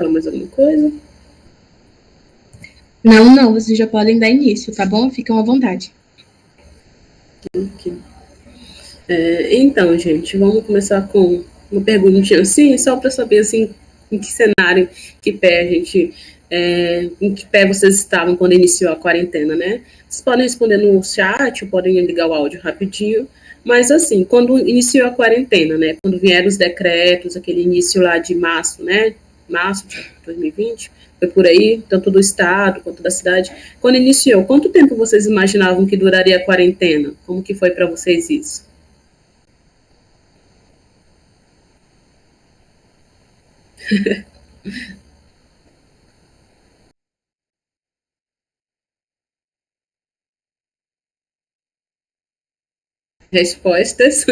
Fala mais alguma coisa? Não, vocês já podem dar início, tá bom? Fiquem à vontade. Okay. Então, gente, vamos começar com uma perguntinha assim, só para saber assim, em que cenário, que pé a gente, em que pé vocês estavam quando iniciou a quarentena, né? Vocês podem responder no chat, ou podem ligar o áudio rapidinho, mas assim, quando iniciou a quarentena, né? Quando vieram os decretos, aquele início lá de março, né? Março de 2020, foi por aí, tanto do estado quanto da cidade. Quando iniciou, quanto tempo vocês imaginavam que duraria a quarentena? Como que foi para vocês isso? Respostas.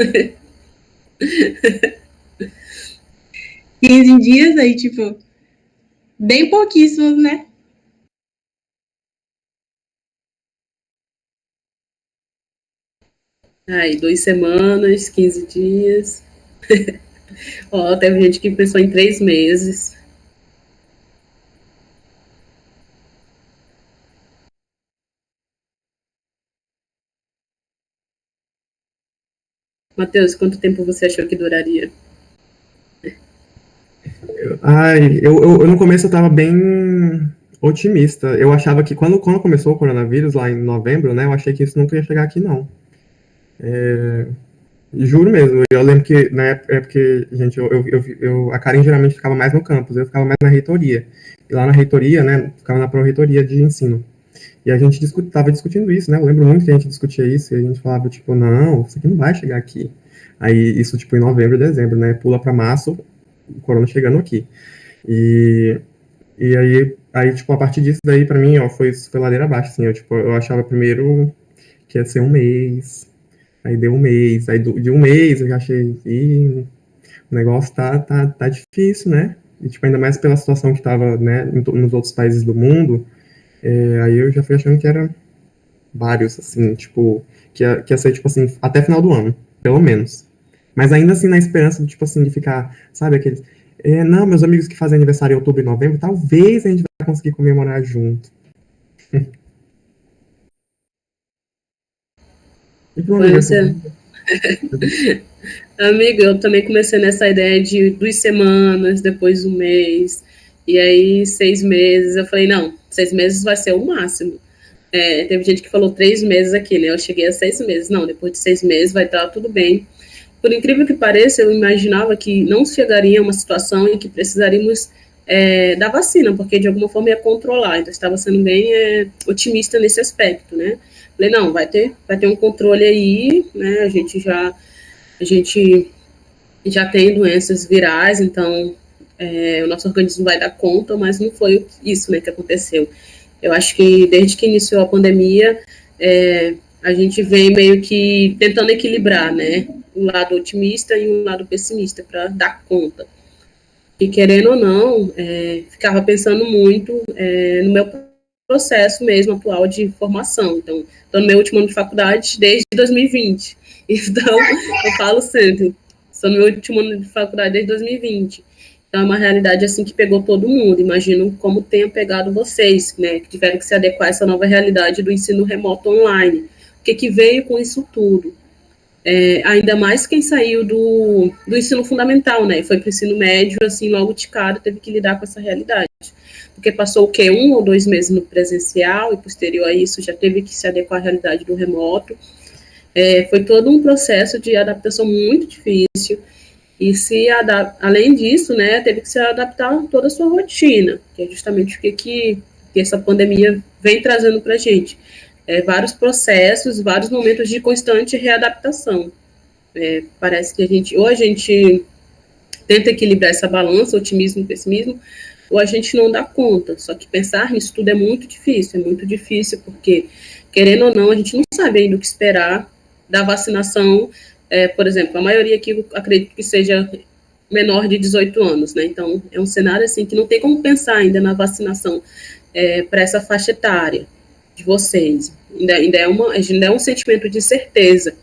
15 dias aí, tipo, bem pouquíssimos, né? Aí, 2 semanas, 15 dias. Ó, teve gente que pensou em 3 meses. Matheus, quanto tempo você achou que duraria? Eu no começo eu tava bem otimista. Eu achava que quando começou o coronavírus, lá em novembro, né, eu achei que isso nunca ia chegar aqui, não. Juro mesmo. Eu lembro que na época, gente, a Karen geralmente ficava mais no campus, eu ficava mais na reitoria. E lá na reitoria, né, ficava na pró-reitoria de ensino. E a gente tava discutindo isso, né? Eu lembro muito que a gente discutia isso e a gente falava, tipo, não, isso aqui não vai chegar aqui. Aí, isso, tipo, em novembro, dezembro, né? Pula pra março, o corona chegando aqui. E, e aí, tipo, a partir disso daí, pra mim, ó, foi ladeira abaixo, assim. Eu achava primeiro que ia ser um mês, aí deu um mês, aí de um mês eu já achei, ih, o negócio tá difícil, né? E, tipo, ainda mais pela situação que tava, né, nos outros países do mundo, aí eu já fui achando que era vários, assim, tipo, que ia ser, tipo assim, até final do ano, pelo menos. Mas ainda assim, na esperança, tipo assim, de ficar, sabe, aqueles. Não, meus amigos que fazem aniversário em outubro e novembro, talvez a gente vai conseguir comemorar junto. E tu, amiga? Você, amigo, eu também comecei nessa ideia de 2 semanas, depois um mês, e aí 6 meses. Eu falei, não, 6 meses vai ser o máximo. Teve gente que falou 3 meses aqui, né? Eu cheguei a 6 meses. Não, depois de 6 meses vai estar tudo bem. Por incrível que pareça, eu imaginava que não chegaria a uma situação em que precisaríamos da vacina, porque de alguma forma ia controlar. Então, estava sendo bem otimista nesse aspecto, né? Falei, não, vai ter um controle aí, né? A gente já tem doenças virais, então o nosso organismo vai dar conta, mas não foi isso, né, que aconteceu. Eu acho que desde que iniciou a pandemia, a gente vem meio que tentando equilibrar, né, um lado otimista e um lado pessimista para dar conta. E querendo ou não, ficava pensando muito no meu processo mesmo atual de formação. Então, estou no meu último ano de faculdade desde 2020. Então, eu falo sempre, estou no meu último ano de faculdade desde 2020. Então, é uma realidade assim que pegou todo mundo. Imagino como tenha pegado vocês, né, que tiveram que se adequar a essa nova realidade do ensino remoto online. O que veio com isso tudo? Ainda mais quem saiu do ensino fundamental, né? Foi para o ensino médio, assim, logo de cara, teve que lidar com essa realidade. Porque passou o quê? 1 ou 2 meses no presencial e posterior a isso já teve que se adequar à realidade do remoto. Foi todo um processo de adaptação muito difícil. E além disso, né, teve que se adaptar a toda a sua rotina, que é justamente o que essa pandemia vem trazendo para a gente. Vários processos, vários momentos de constante readaptação. Parece que a gente tenta equilibrar essa balança, otimismo e pessimismo, ou a gente não dá conta. Só que pensar nisso tudo é muito difícil porque, querendo ou não, a gente não sabe ainda o que esperar da vacinação. Por exemplo, a maioria aqui, eu acredito que seja menor de 18 anos, né? Então, é um cenário assim que não tem como pensar ainda na vacinação para essa faixa etária de vocês. Ainda é um sentimento de incerteza.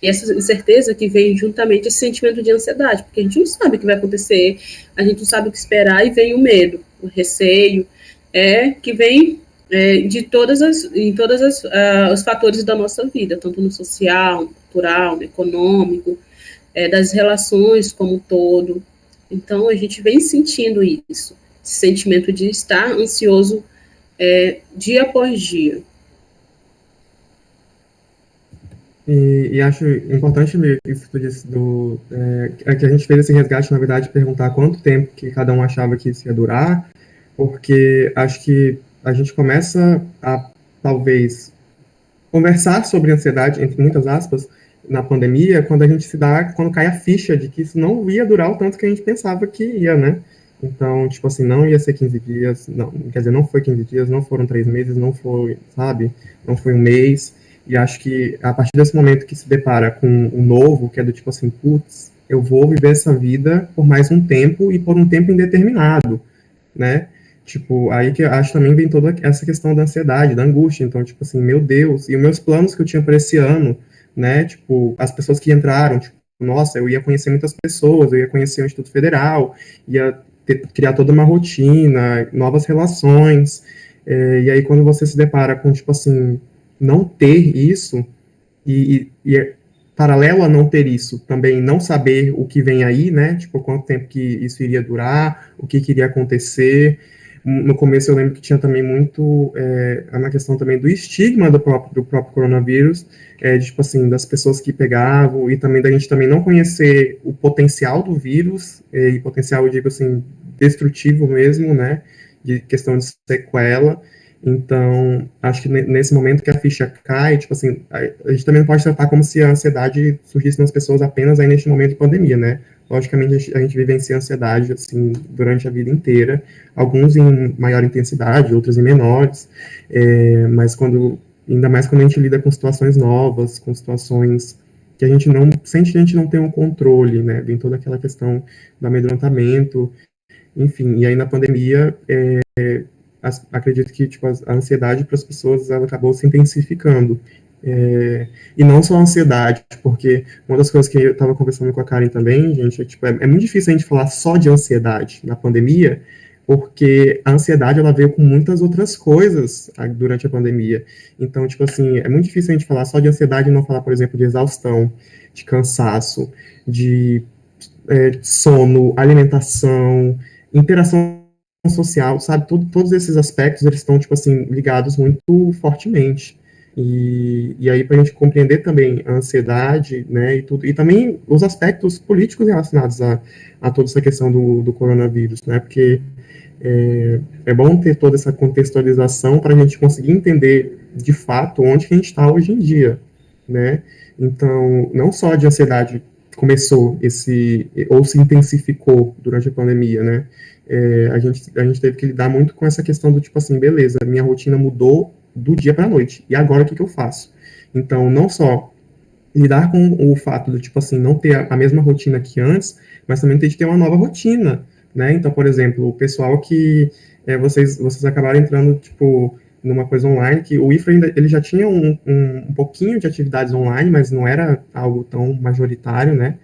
E essa incerteza que vem juntamente esse sentimento de ansiedade, porque a gente não sabe o que vai acontecer, a gente não sabe o que esperar, e vem o medo, o receio, que vem de os fatores da nossa vida, tanto no social, no cultural, no econômico, das relações como um todo. Então, a gente vem sentindo isso, esse sentimento de estar ansioso dia após dia. E acho importante isso que tu disse que a gente fez esse resgate, na verdade, perguntar quanto tempo que cada um achava que isso ia durar, porque acho que a gente começa a, talvez, conversar sobre ansiedade, entre muitas aspas, na pandemia, quando cai a ficha de que isso não ia durar o tanto que a gente pensava que ia, né? Então, tipo assim, não ia ser 15 dias, não, quer dizer, não foi 15 dias, não foram 3 meses, não foi, sabe? Não foi um mês. E acho que a partir desse momento que se depara com o novo, que é do tipo assim, putz, eu vou viver essa vida por mais um tempo e por um tempo indeterminado, né? Tipo, aí que eu acho também vem toda essa questão da ansiedade, da angústia. Então, tipo assim, meu Deus, e os meus planos que eu tinha para esse ano, né? Tipo, as pessoas que entraram, tipo, nossa, eu ia conhecer muitas pessoas, eu ia conhecer o Instituto Federal, ia criar toda uma rotina, novas relações. E aí, quando você se depara com, tipo assim, não ter isso, paralelo a não ter isso, também não saber o que vem aí, né? Tipo, quanto tempo que isso iria durar, o que iria acontecer. No começo eu lembro que tinha também muito uma questão também do estigma do próprio coronavírus, de, tipo assim, das pessoas que pegavam, e também da gente também não conhecer o potencial do vírus, e potencial, eu digo assim, destrutivo mesmo, né? De questão de sequela. Então, acho que nesse momento que a ficha cai, tipo assim, a gente também não pode tratar como se a ansiedade surgisse nas pessoas apenas aí neste momento de pandemia, né? Logicamente, a gente vivencia a ansiedade, assim, durante a vida inteira, alguns em maior intensidade, outros em menores, mas ainda mais quando a gente lida com situações novas, com situações que a gente não, sente que a gente não tem um controle, né? Vem toda aquela questão do amedrontamento, enfim, e aí na pandemia, acredito que tipo, a ansiedade para as pessoas ela acabou se intensificando. E não só a ansiedade, porque uma das coisas que eu estava conversando com a Karen também, gente, tipo, é muito difícil a gente falar só de ansiedade na pandemia, porque a ansiedade ela veio com muitas outras coisas durante a pandemia. Então, tipo assim, é muito difícil a gente falar só de ansiedade e não falar, por exemplo, de exaustão, de cansaço, de sono, alimentação, interação social, sabe? Todos esses aspectos, eles estão, tipo assim, ligados muito fortemente. E aí, para a gente compreender também a ansiedade, né, e tudo, e também os aspectos políticos relacionados a toda essa questão do coronavírus, né, porque é bom ter toda essa contextualização para a gente conseguir entender, de fato, onde que a gente está hoje em dia, né. Então, não só de ansiedade começou ou se intensificou durante a pandemia, né, a gente teve que lidar muito com essa questão do tipo assim, beleza, minha rotina mudou do dia para a noite, e agora o que eu faço? Então, não só lidar com o fato de, tipo assim, não ter a mesma rotina que antes, mas também ter de ter uma nova rotina, né? Então, por exemplo, o pessoal que vocês acabaram entrando, tipo, numa coisa online, que o IFRA ele já tinha um pouquinho de atividades online, mas não era algo tão majoritário, né?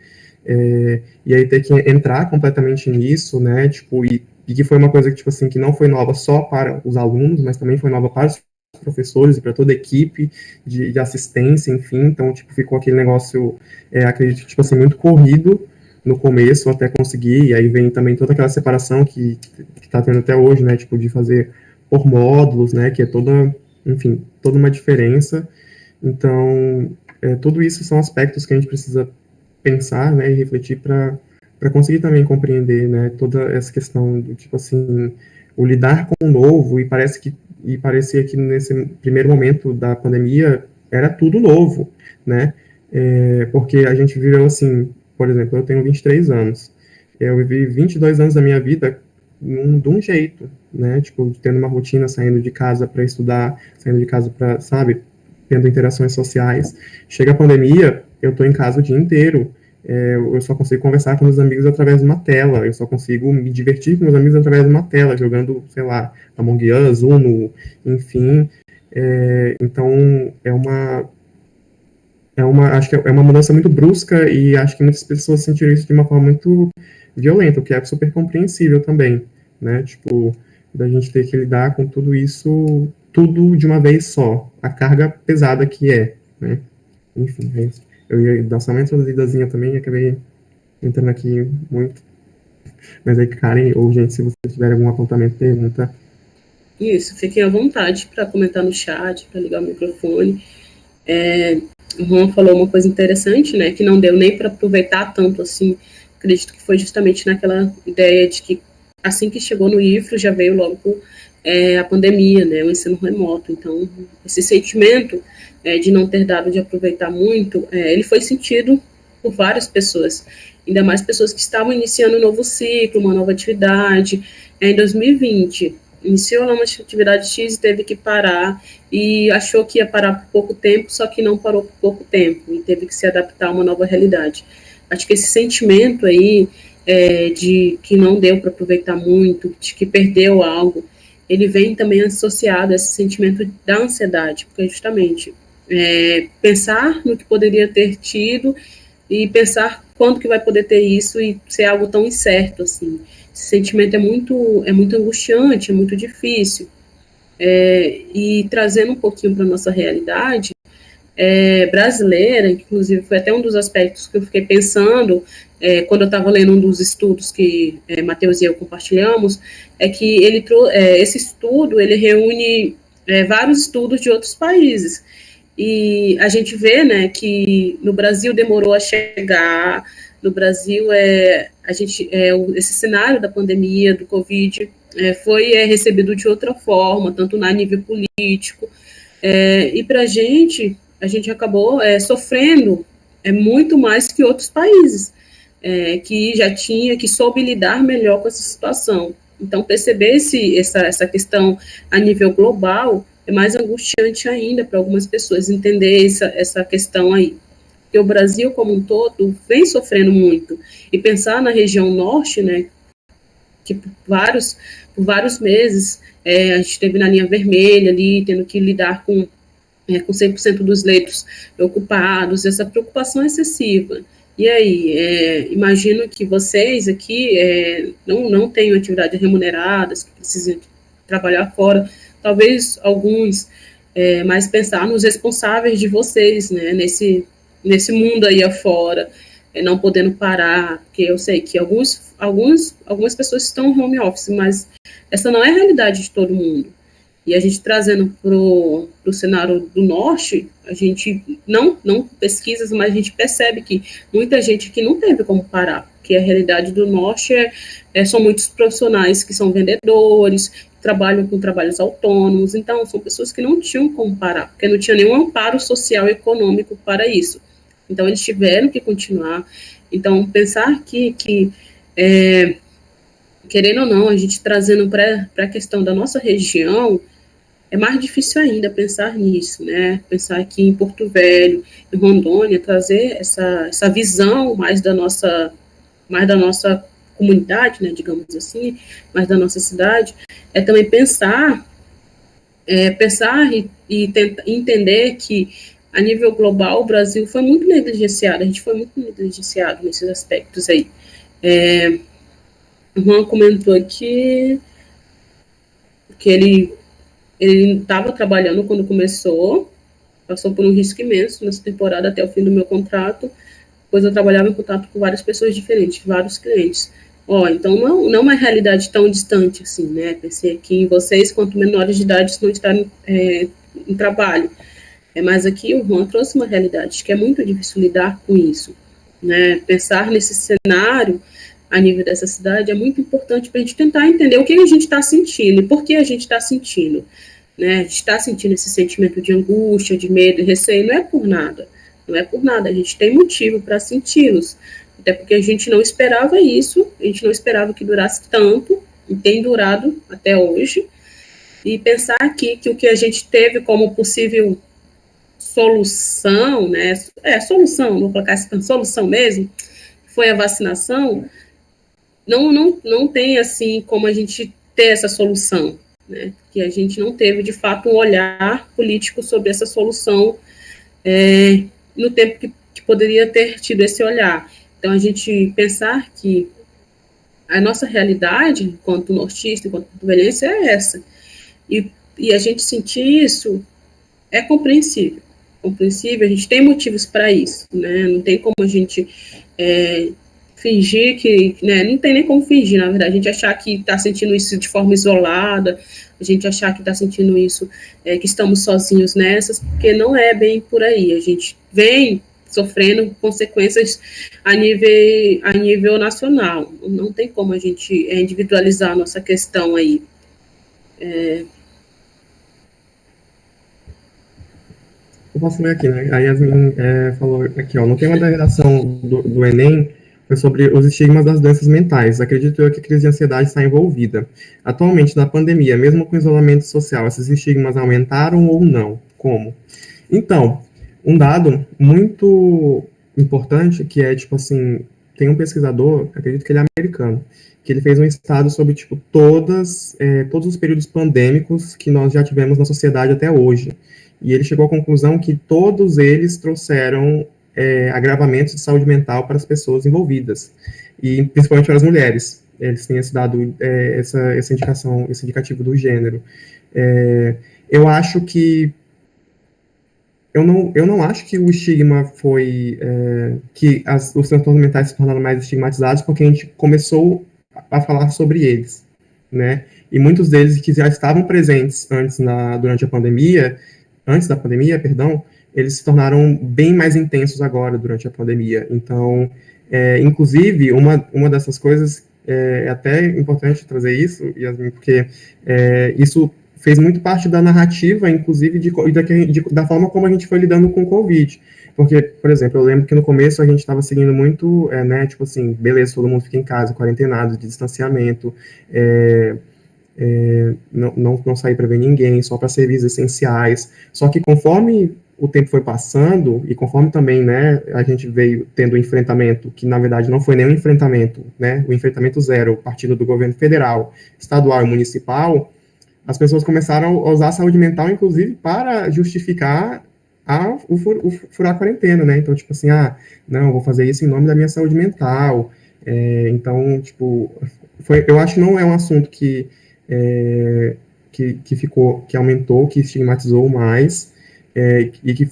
E aí ter que entrar completamente nisso, né? Tipo, e que foi uma coisa que, tipo assim, que não foi nova só para os alunos, mas também foi nova para os professores e para toda a equipe de assistência, enfim, então, tipo, ficou aquele negócio, acredito, tipo assim, muito corrido no começo até conseguir, e aí vem também toda aquela separação que tá tendo até hoje, né, tipo, de fazer por módulos, né, que é toda, enfim, toda uma diferença, então, tudo isso são aspectos que a gente precisa pensar, né, e refletir para conseguir também compreender, né, toda essa questão do, tipo assim, o lidar com o novo, e parecia que nesse primeiro momento da pandemia era tudo novo, né? Porque a gente viveu assim, por exemplo, eu tenho 23 anos, eu vivi 22 anos da minha vida de um jeito, né? Tipo, tendo uma rotina, saindo de casa para estudar, saindo de casa para, sabe, tendo interações sociais. Chega a pandemia, eu tô em casa o dia inteiro, eu só consigo conversar com meus amigos através de uma tela, eu só consigo me divertir com meus amigos através de uma tela, jogando, sei lá, Among Us, Uno, enfim. Então, acho que é uma mudança muito brusca e acho que muitas pessoas sentiram isso de uma forma muito violenta, o que é super compreensível também, né? Tipo, da gente ter que lidar com tudo isso, tudo de uma vez só, a carga pesada que é, né? Enfim, é isso. Eu ia dar só uma introduzidazinha também e acabei entrando aqui muito. Mas aí, Karen ou gente, se vocês tiverem algum apontamento, pergunta. Isso, fiquem à vontade para comentar no chat, para ligar o microfone. O Juan falou uma coisa interessante, né, que não deu nem para aproveitar tanto assim. Acredito que foi justamente naquela ideia de que assim que chegou no IFRO já veio logo a pandemia, né, o ensino remoto. Então, esse sentimento de não ter dado de aproveitar muito, ele foi sentido por várias pessoas, ainda mais pessoas que estavam iniciando um novo ciclo, uma nova atividade. Em 2020, iniciou lá uma atividade X e teve que parar, e achou que ia parar por pouco tempo, só que não parou por pouco tempo, e teve que se adaptar a uma nova realidade. Acho que esse sentimento aí de que não deu para aproveitar muito, de que perdeu algo, ele vem também associado a esse sentimento da ansiedade, porque justamente pensar no que poderia ter tido e pensar quando que vai poder ter isso e ser algo tão incerto, assim. Esse sentimento é muito angustiante, é muito difícil. E trazendo um pouquinho para a nossa realidade brasileira, inclusive foi até um dos aspectos que eu fiquei pensando quando eu estava lendo um dos estudos que Matheus e eu compartilhamos, é que esse estudo ele reúne vários estudos de outros países. E a gente vê, né, que no Brasil demorou a chegar, no Brasil esse cenário da pandemia, do Covid, foi recebido de outra forma, tanto na nível político, e para a gente acabou sofrendo muito mais que outros países, que soube lidar melhor com essa situação. Então, perceber essa questão a nível global é mais angustiante ainda para algumas pessoas entender essa questão aí. Porque o Brasil, como um todo, vem sofrendo muito. E pensar na região norte, né, que por vários meses a gente esteve na linha vermelha ali, tendo que lidar com 100% dos leitos ocupados, essa preocupação excessiva. E aí, imagino que vocês aqui não tenham atividades remuneradas, que precisem trabalhar fora, talvez alguns, mas pensar nos responsáveis de vocês, né, nesse mundo aí afora, não podendo parar, porque eu sei que algumas pessoas estão home office, mas essa não é a realidade de todo mundo. E a gente trazendo para o cenário do norte, a gente não pesquisas, mas a gente percebe que muita gente que não teve como parar, porque a realidade do norte são muitos profissionais que são vendedores, que trabalham com trabalhos autônomos, então são pessoas que não tinham como parar, porque não tinha nenhum amparo social e econômico para isso. Então eles tiveram que continuar. Então pensar que querendo ou não, a gente trazendo para a questão da nossa região, é mais difícil ainda pensar nisso, né? Pensar aqui em Porto Velho, em Rondônia, trazer essa visão mais da nossa comunidade, né, digamos assim, mais da nossa cidade, também pensar e tentar entender que a nível global o Brasil foi muito negligenciado, a gente foi muito negligenciado nesses aspectos aí. O Juan comentou aqui que ele estava trabalhando quando começou, passou por um risco imenso nessa temporada até o fim do meu contrato, pois eu trabalhava em contato com várias pessoas diferentes, vários clientes. Então não é uma realidade tão distante assim, né? Pensei aqui em vocês, quanto menores de idade, se não estarem em trabalho. Mas aqui o Juan trouxe uma realidade que é muito difícil lidar com isso, né? Pensar nesse cenário a nível dessa cidade é muito importante para a gente tentar entender o que a gente está sentindo e por que a gente está sentindo. Né? A gente está sentindo esse sentimento de angústia, de medo e receio, não é por nada. Não é por nada, a gente tem motivo para senti-los. Até porque a gente não esperava isso, a gente não esperava que durasse tanto, e tem durado até hoje. E pensar aqui que o que a gente teve como possível solução, né? Solução, vou colocar essa solução mesmo, foi a vacinação. Não tem, assim, como a gente ter essa solução, né? Que a gente não teve, de fato, um olhar político sobre essa solução no tempo que poderia ter tido esse olhar. Então, a gente pensar que a nossa realidade, enquanto nortista, enquanto porto-velhense, é essa. E a gente sentir isso é compreensível. Compreensível, a gente tem motivos para isso, né? Não tem como a gente fingir que, né? Não tem nem como fingir, na verdade, a gente achar que está sentindo isso de forma isolada, a gente achar que está sentindo isso, que estamos sozinhos nessas, porque não é bem por aí. A gente vem sofrendo consequências a nível nacional. Não tem como a gente individualizar a nossa questão aí. Eu posso ler aqui, né? A Yasmin falou aqui, ó, no tema da redação do Enem, foi sobre os estigmas das doenças mentais. Acredito eu que a crise de ansiedade está envolvida. Atualmente, na pandemia, mesmo com isolamento social, esses estigmas aumentaram ou não? Como? Então, um dado muito importante que é, tipo assim, tem um pesquisador, acredito que ele é americano, que ele fez um estado sobre, tipo, todos os períodos pandêmicos que nós já tivemos na sociedade até hoje. E ele chegou à conclusão que todos eles trouxeram agravamentos de saúde mental para as pessoas envolvidas, e principalmente para as mulheres. Eles têm esse dado, essa indicação, esse indicativo do gênero. Eu acho que eu não acho que o estigma foi que os transtornos mentais se tornaram mais estigmatizados porque a gente começou a falar sobre eles, né? E muitos deles que já estavam presentes durante a pandemia, antes da pandemia, perdão, eles se tornaram bem mais intensos agora durante a pandemia. Então, inclusive, uma dessas coisas é até importante trazer isso, Yasmin, porque isso fez muito parte da narrativa, inclusive, da forma como a gente foi lidando com o Covid. Porque, por exemplo, eu lembro que no começo a gente estava seguindo muito, né, tipo assim, beleza, todo mundo fica em casa, quarentenado, de distanciamento, não sair para ver ninguém, só para serviços essenciais. Só que conforme o tempo foi passando, e conforme também, né, a gente veio tendo o enfrentamento, que na verdade não foi nem um enfrentamento, né, o enfrentamento zero, partindo do governo federal, estadual e municipal, as pessoas começaram a usar a saúde mental, inclusive, para justificar o furar a quarentena, né? Então, tipo assim, não, vou fazer isso em nome da minha saúde mental. Então, tipo, eu acho que não é um assunto que aumentou, que estigmatizou mais, e que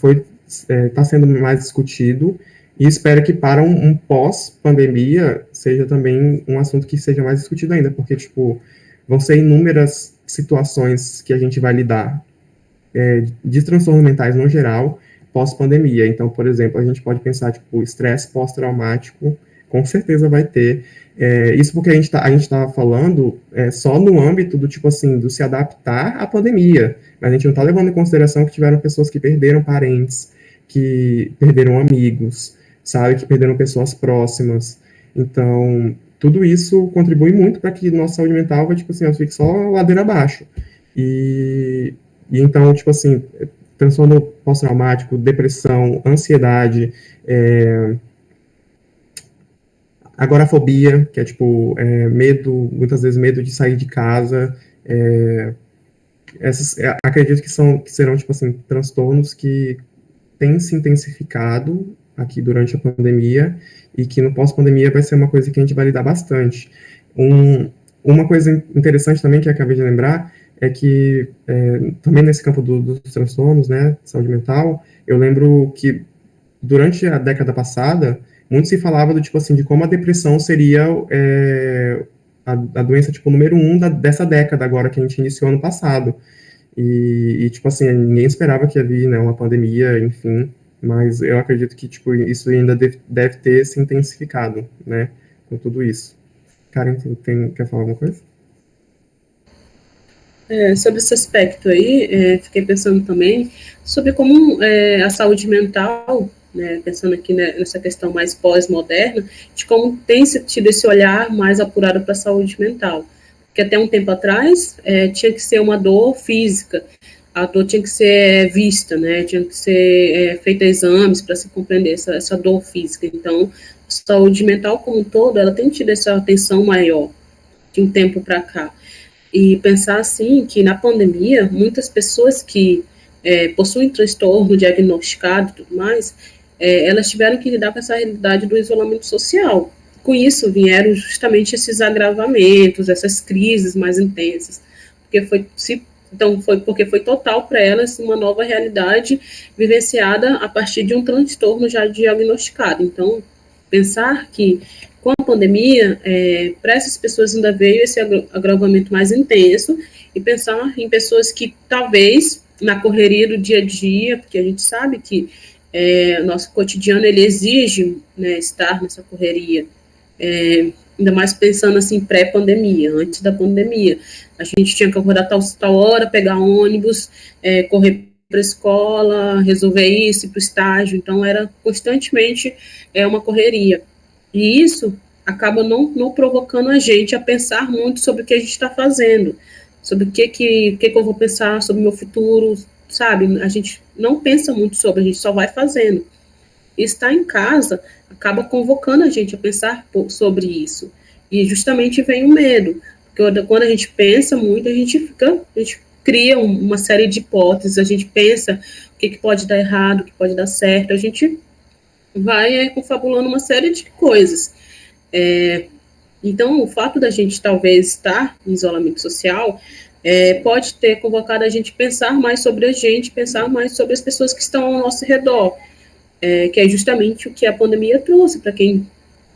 está sendo mais discutido, e espero que para um pós-pandemia seja também um assunto que seja mais discutido ainda, porque, tipo, vão ser inúmeras situações que a gente vai lidar de transtornos mentais no geral, pós-pandemia. Então, por exemplo, a gente pode pensar, tipo, estresse pós-traumático, com certeza vai ter. Isso porque a gente tá falando só no âmbito do, tipo assim, do se adaptar à pandemia, mas a gente não está levando em consideração que tiveram pessoas que perderam parentes, que perderam amigos, sabe, que perderam pessoas próximas. Então, tudo isso contribui muito para que nossa saúde mental vai, tipo assim, fique só ladeira abaixo. E então, tipo assim, transtorno pós-traumático, depressão, ansiedade, agorafobia, que é, tipo, medo, muitas vezes medo de sair de casa, acredito que serão, tipo assim, transtornos que têm se intensificado aqui durante a pandemia, e que no pós-pandemia vai ser uma coisa que a gente vai lidar bastante. Uma coisa interessante também que eu acabei de lembrar é que, também nesse campo dos transtornos, né, de saúde mental, eu lembro que durante a década passada, muito se falava do tipo assim, de como a depressão seria a doença, tipo, número 1 dessa década agora que a gente iniciou ano passado. E tipo assim, ninguém esperava que havia, né, uma pandemia, enfim, mas eu acredito que, tipo, isso ainda deve ter se intensificado, né, com tudo isso. Karen, quer falar alguma coisa? Sobre esse aspecto aí, fiquei pensando também sobre como a saúde mental, né, pensando aqui nessa questão mais pós-moderna, de como tem tido esse olhar mais apurado para a saúde mental. Porque até um tempo atrás tinha que ser uma dor física, a dor tinha que ser vista, né, tinha que ser feita exames para se compreender essa dor física. Então, a saúde mental como um todo, ela tem tido essa atenção maior de um tempo para cá. E pensar assim, que na pandemia, muitas pessoas que possuem transtorno diagnosticado e tudo mais, elas tiveram que lidar com essa realidade do isolamento social. Com isso vieram justamente esses agravamentos, essas crises mais intensas, porque foi total para elas uma nova realidade vivenciada a partir de um transtorno já diagnosticado. Então, pensar que com a pandemia, para essas pessoas ainda veio esse agravamento mais intenso, e pensar em pessoas que talvez na correria do dia a dia, porque a gente sabe que nosso cotidiano ele exige, né, estar nessa correria, ainda mais pensando assim pré-pandemia, antes da pandemia, a gente tinha que acordar tal hora, pegar ônibus, correr para a escola, resolver isso, ir para o estágio, então era constantemente uma correria, e isso acaba não provocando a gente a pensar muito sobre o que a gente está fazendo, sobre o que eu vou pensar sobre o meu futuro, sabe? A gente não pensa muito sobre, a gente só vai fazendo. E estar em casa acaba convocando a gente a pensar sobre isso. E justamente vem o medo, porque quando a gente pensa muito, a gente cria uma série de hipóteses, a gente pensa o que pode dar errado, o que pode dar certo, a gente vai confabulando uma série de coisas. Então, o fato da gente talvez estar em isolamento social pode ter convocado a gente pensar mais sobre a gente, pensar mais sobre as pessoas que estão ao nosso redor, que é justamente o que a pandemia trouxe para quem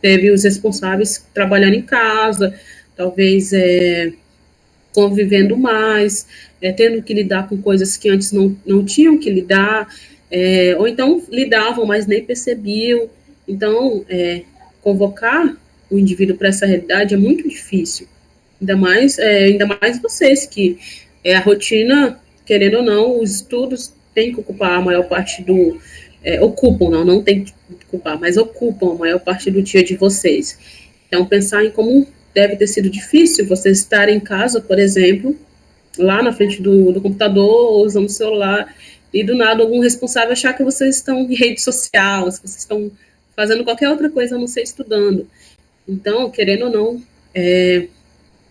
teve os responsáveis trabalhando em casa, talvez convivendo mais, tendo que lidar com coisas que antes não tinham que lidar, ou então lidavam, mas nem percebiam. Então, convocar o indivíduo para essa realidade é muito difícil, ainda mais vocês, que a rotina, querendo ou não, os estudos têm que ocupar a maior parte ocupam, não tem que ocupar, mas ocupam a maior parte do dia de vocês. Então, pensar em como deve ter sido difícil vocês estarem em casa, por exemplo, lá na frente do computador, usando o celular, e do nada algum responsável achar que vocês estão em rede social, se vocês estão fazendo qualquer outra coisa a não ser estudando. Então, querendo ou não,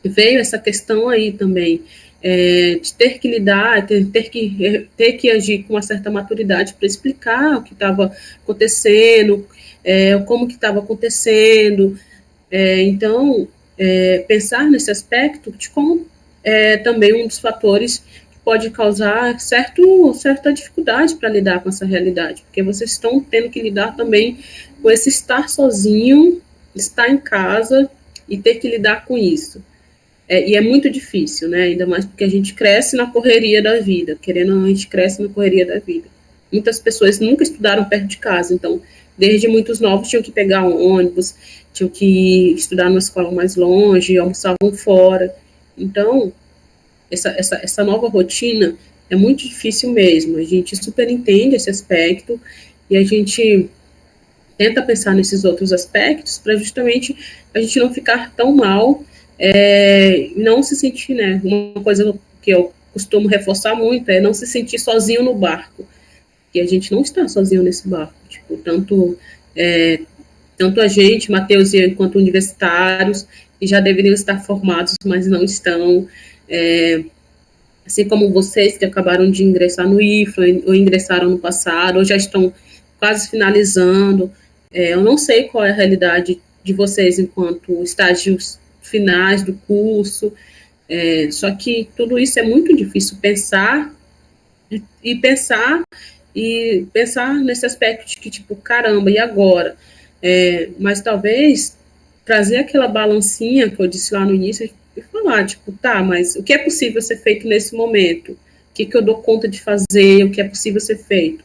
veio essa questão aí também, de ter que lidar, ter que agir com uma certa maturidade para explicar o que estava acontecendo, como que estava acontecendo. Então, pensar nesse aspecto de como também um dos fatores que pode causar certa dificuldade para lidar com essa realidade, porque vocês estão tendo que lidar também com esse estar sozinho, estar em casa e ter que lidar com isso. E é muito difícil, né? Ainda mais porque a gente cresce na correria da vida, querendo ou não, a gente cresce na correria da vida. Muitas pessoas nunca estudaram perto de casa, então, desde muitos novos tinham que pegar um ônibus, tinham que estudar numa escola mais longe, almoçavam fora. Então, essa nova rotina é muito difícil mesmo. A gente super entende esse aspecto e a gente tenta pensar nesses outros aspectos para justamente a gente não ficar tão mal, não se sentir, né? Uma coisa que eu costumo reforçar muito é não se sentir sozinho no barco, que a gente não está sozinho nesse barco, tipo, tanto a gente, Matheus e eu, enquanto universitários, que já deveriam estar formados, mas não estão, assim como vocês que acabaram de ingressar no IFA, ou ingressaram no passado, ou já estão quase finalizando. Eu não sei qual é a realidade de vocês enquanto estágios finais do curso, só que tudo isso é muito difícil pensar nesse aspecto de que, tipo, caramba, e agora? Mas talvez trazer aquela balancinha que eu disse lá no início e falar, tipo, tá, mas o que é possível ser feito nesse momento? O que eu dou conta de fazer? O que é possível ser feito?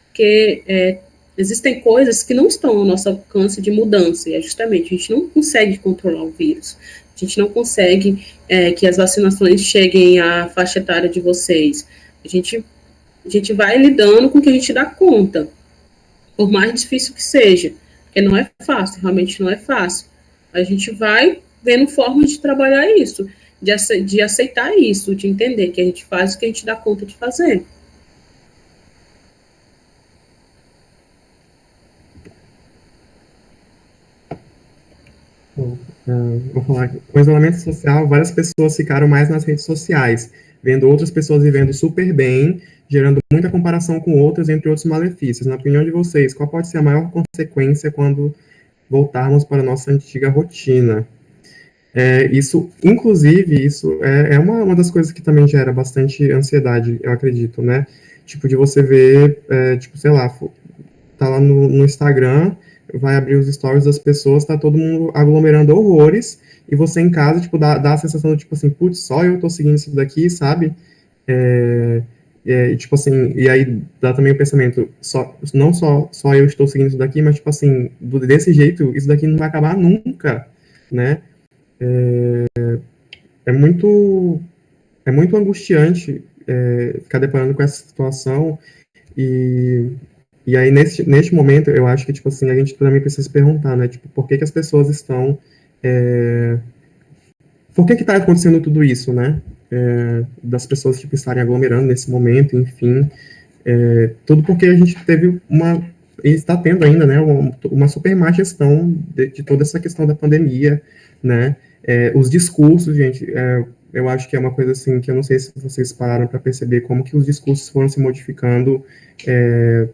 Porque existem coisas que não estão ao nosso alcance de mudança, e justamente a gente não consegue controlar o vírus, a gente não consegue que as vacinações cheguem à faixa etária de vocês. A gente vai lidando com o que a gente dá conta, por mais difícil que seja, porque não é fácil, realmente não é fácil. A gente vai vendo formas de trabalhar isso, de aceitar isso, de entender que a gente faz o que a gente dá conta de fazer. Bom, vou falar, com o isolamento social, várias pessoas ficaram mais nas redes sociais, vendo outras pessoas vivendo super bem, gerando muita comparação com outras, entre outros malefícios. Na opinião de vocês, qual pode ser a maior consequência quando voltarmos para a nossa antiga rotina? Isso, inclusive, isso é uma das coisas que também gera bastante ansiedade, eu acredito, né? Tipo, de você ver, tipo, sei lá, tá lá no Instagram, vai abrir os stories das pessoas, tá todo mundo aglomerando horrores, e você em casa, tipo, dá a sensação de, tipo assim, putz, só eu tô seguindo isso daqui, sabe? E, tipo assim, e aí dá também o pensamento, não só eu estou seguindo isso daqui, mas, tipo assim, desse jeito, isso daqui não vai acabar nunca, né? É muito, é muito angustiante ficar deparando com essa situação e, e aí neste momento eu acho que tipo assim a gente também precisa se perguntar, né, tipo, por que que as pessoas estão por que está acontecendo tudo isso, né, das pessoas tipo estarem aglomerando nesse momento, enfim, tudo porque a gente teve e está tendo ainda, né, uma super má gestão de toda essa questão da pandemia, né, os discursos, gente, eu acho que é uma coisa assim que eu não sei se vocês pararam para perceber como que os discursos foram se modificando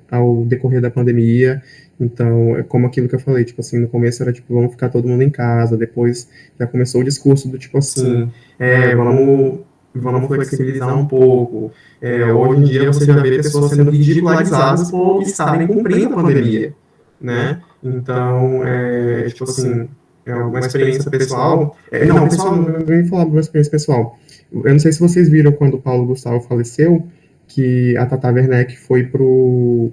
ao decorrer da pandemia. Então, é como aquilo que eu falei, tipo assim, no começo era tipo, vamos ficar todo mundo em casa, depois já começou o discurso do tipo assim, vamos flexibilizar um pouco. Hoje em dia você já vê pessoas sendo ridicularizadas por estarem cumprindo a pandemia, né? Então, tipo assim, é uma experiência pessoal. Não, pessoal, não vem falar de uma experiência pessoal. Eu não sei se vocês viram quando o Paulo Gustavo faleceu, que a Tata Werneck foi pro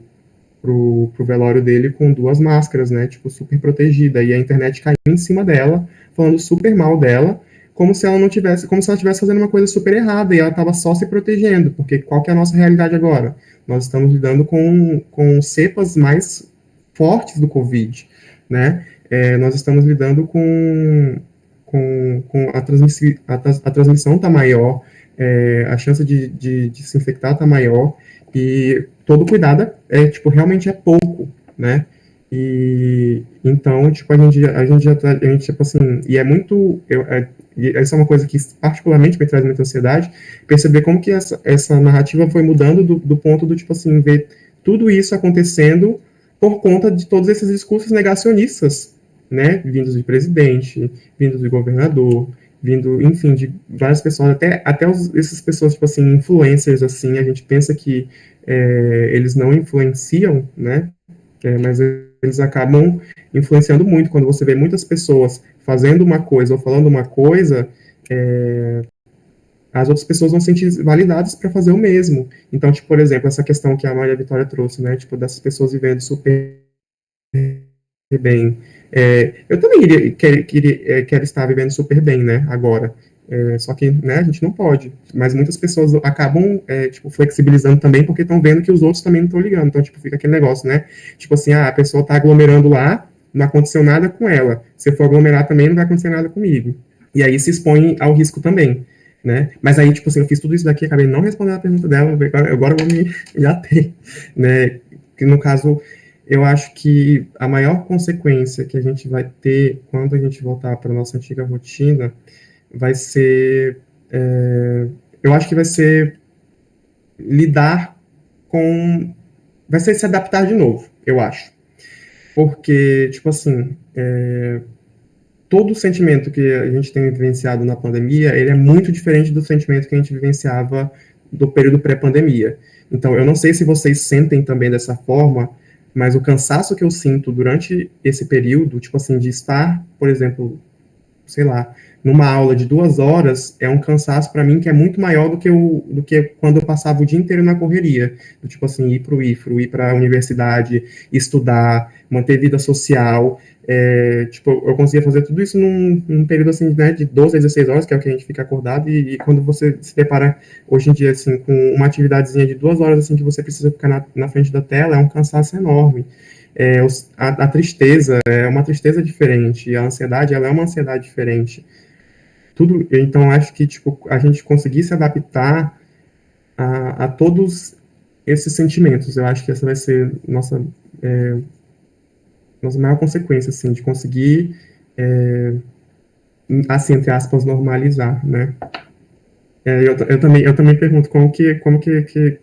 velório dele com 2 máscaras, né? Tipo, super protegida. E a internet caiu em cima dela, falando super mal dela, como se ela estivesse fazendo uma coisa super errada e ela estava só se protegendo, porque qual que é a nossa realidade agora? Nós estamos lidando com cepas mais fortes do Covid, né? Nós estamos lidando com a transmissão está maior, a chance de se infectar está maior, e todo cuidado tipo, realmente é pouco, né? E então, tipo, tipo assim, e é muito, e essa é uma coisa que particularmente me traz muita ansiedade, perceber como que essa narrativa foi mudando do ponto do, tipo assim, ver tudo isso acontecendo por conta de todos esses discursos negacionistas, né, vindos de presidente, vindos de governador, vindo, enfim, de várias pessoas, até essas pessoas, tipo assim, influencers, assim, a gente pensa que eles não influenciam, né, mas eles acabam influenciando muito. Quando você vê muitas pessoas fazendo uma coisa ou falando uma coisa, as outras pessoas vão se sentir validadas para fazer o mesmo. Então, tipo, por exemplo, essa questão que a Maria Vitória trouxe, né, tipo, dessas pessoas vivendo super bem. Eu também quero estar vivendo super bem, né, agora. Só que, né, a gente não pode. Mas muitas pessoas acabam, tipo, flexibilizando também porque estão vendo que os outros também não estão ligando. Então, tipo, fica aquele negócio, né? Tipo assim, a pessoa está aglomerando lá, não aconteceu nada com ela. Se eu for aglomerar também, não vai acontecer nada comigo. E aí se expõe ao risco também, né? Mas aí, tipo assim, eu fiz tudo isso daqui, acabei não respondendo a pergunta dela, agora eu vou me ater, né? Que no caso, eu acho que a maior consequência que a gente vai ter quando a gente voltar para a nossa antiga rotina vai ser, eu acho que vai ser lidar com, vai ser se adaptar de novo, eu acho. Porque, tipo assim, todo o sentimento que a gente tem vivenciado na pandemia, ele é muito diferente do sentimento que a gente vivenciava do período pré-pandemia. Então, eu não sei se vocês sentem também dessa forma, mas o cansaço que eu sinto durante esse período, tipo assim, de estar, por exemplo, sei lá, numa aula de 2 horas, é um cansaço para mim que é muito maior do que quando eu passava o dia inteiro na correria. Do tipo assim, ir para o IFRO, ir para a universidade, estudar, manter vida social. Tipo, eu conseguia fazer tudo isso num período assim, né, de 12 a 16 horas, que é o que a gente fica acordado, e quando você se depara hoje em dia assim, com uma atividadezinha de 2 horas assim, que você precisa ficar na frente da tela, é um cansaço enorme. A tristeza é uma tristeza diferente, a ansiedade ela é uma ansiedade diferente. Então acho que tipo a gente conseguir se adaptar a todos esses sentimentos, eu acho que essa vai ser nossa maior consequência, assim, de conseguir assim, entre aspas, normalizar, né? Eu também pergunto como que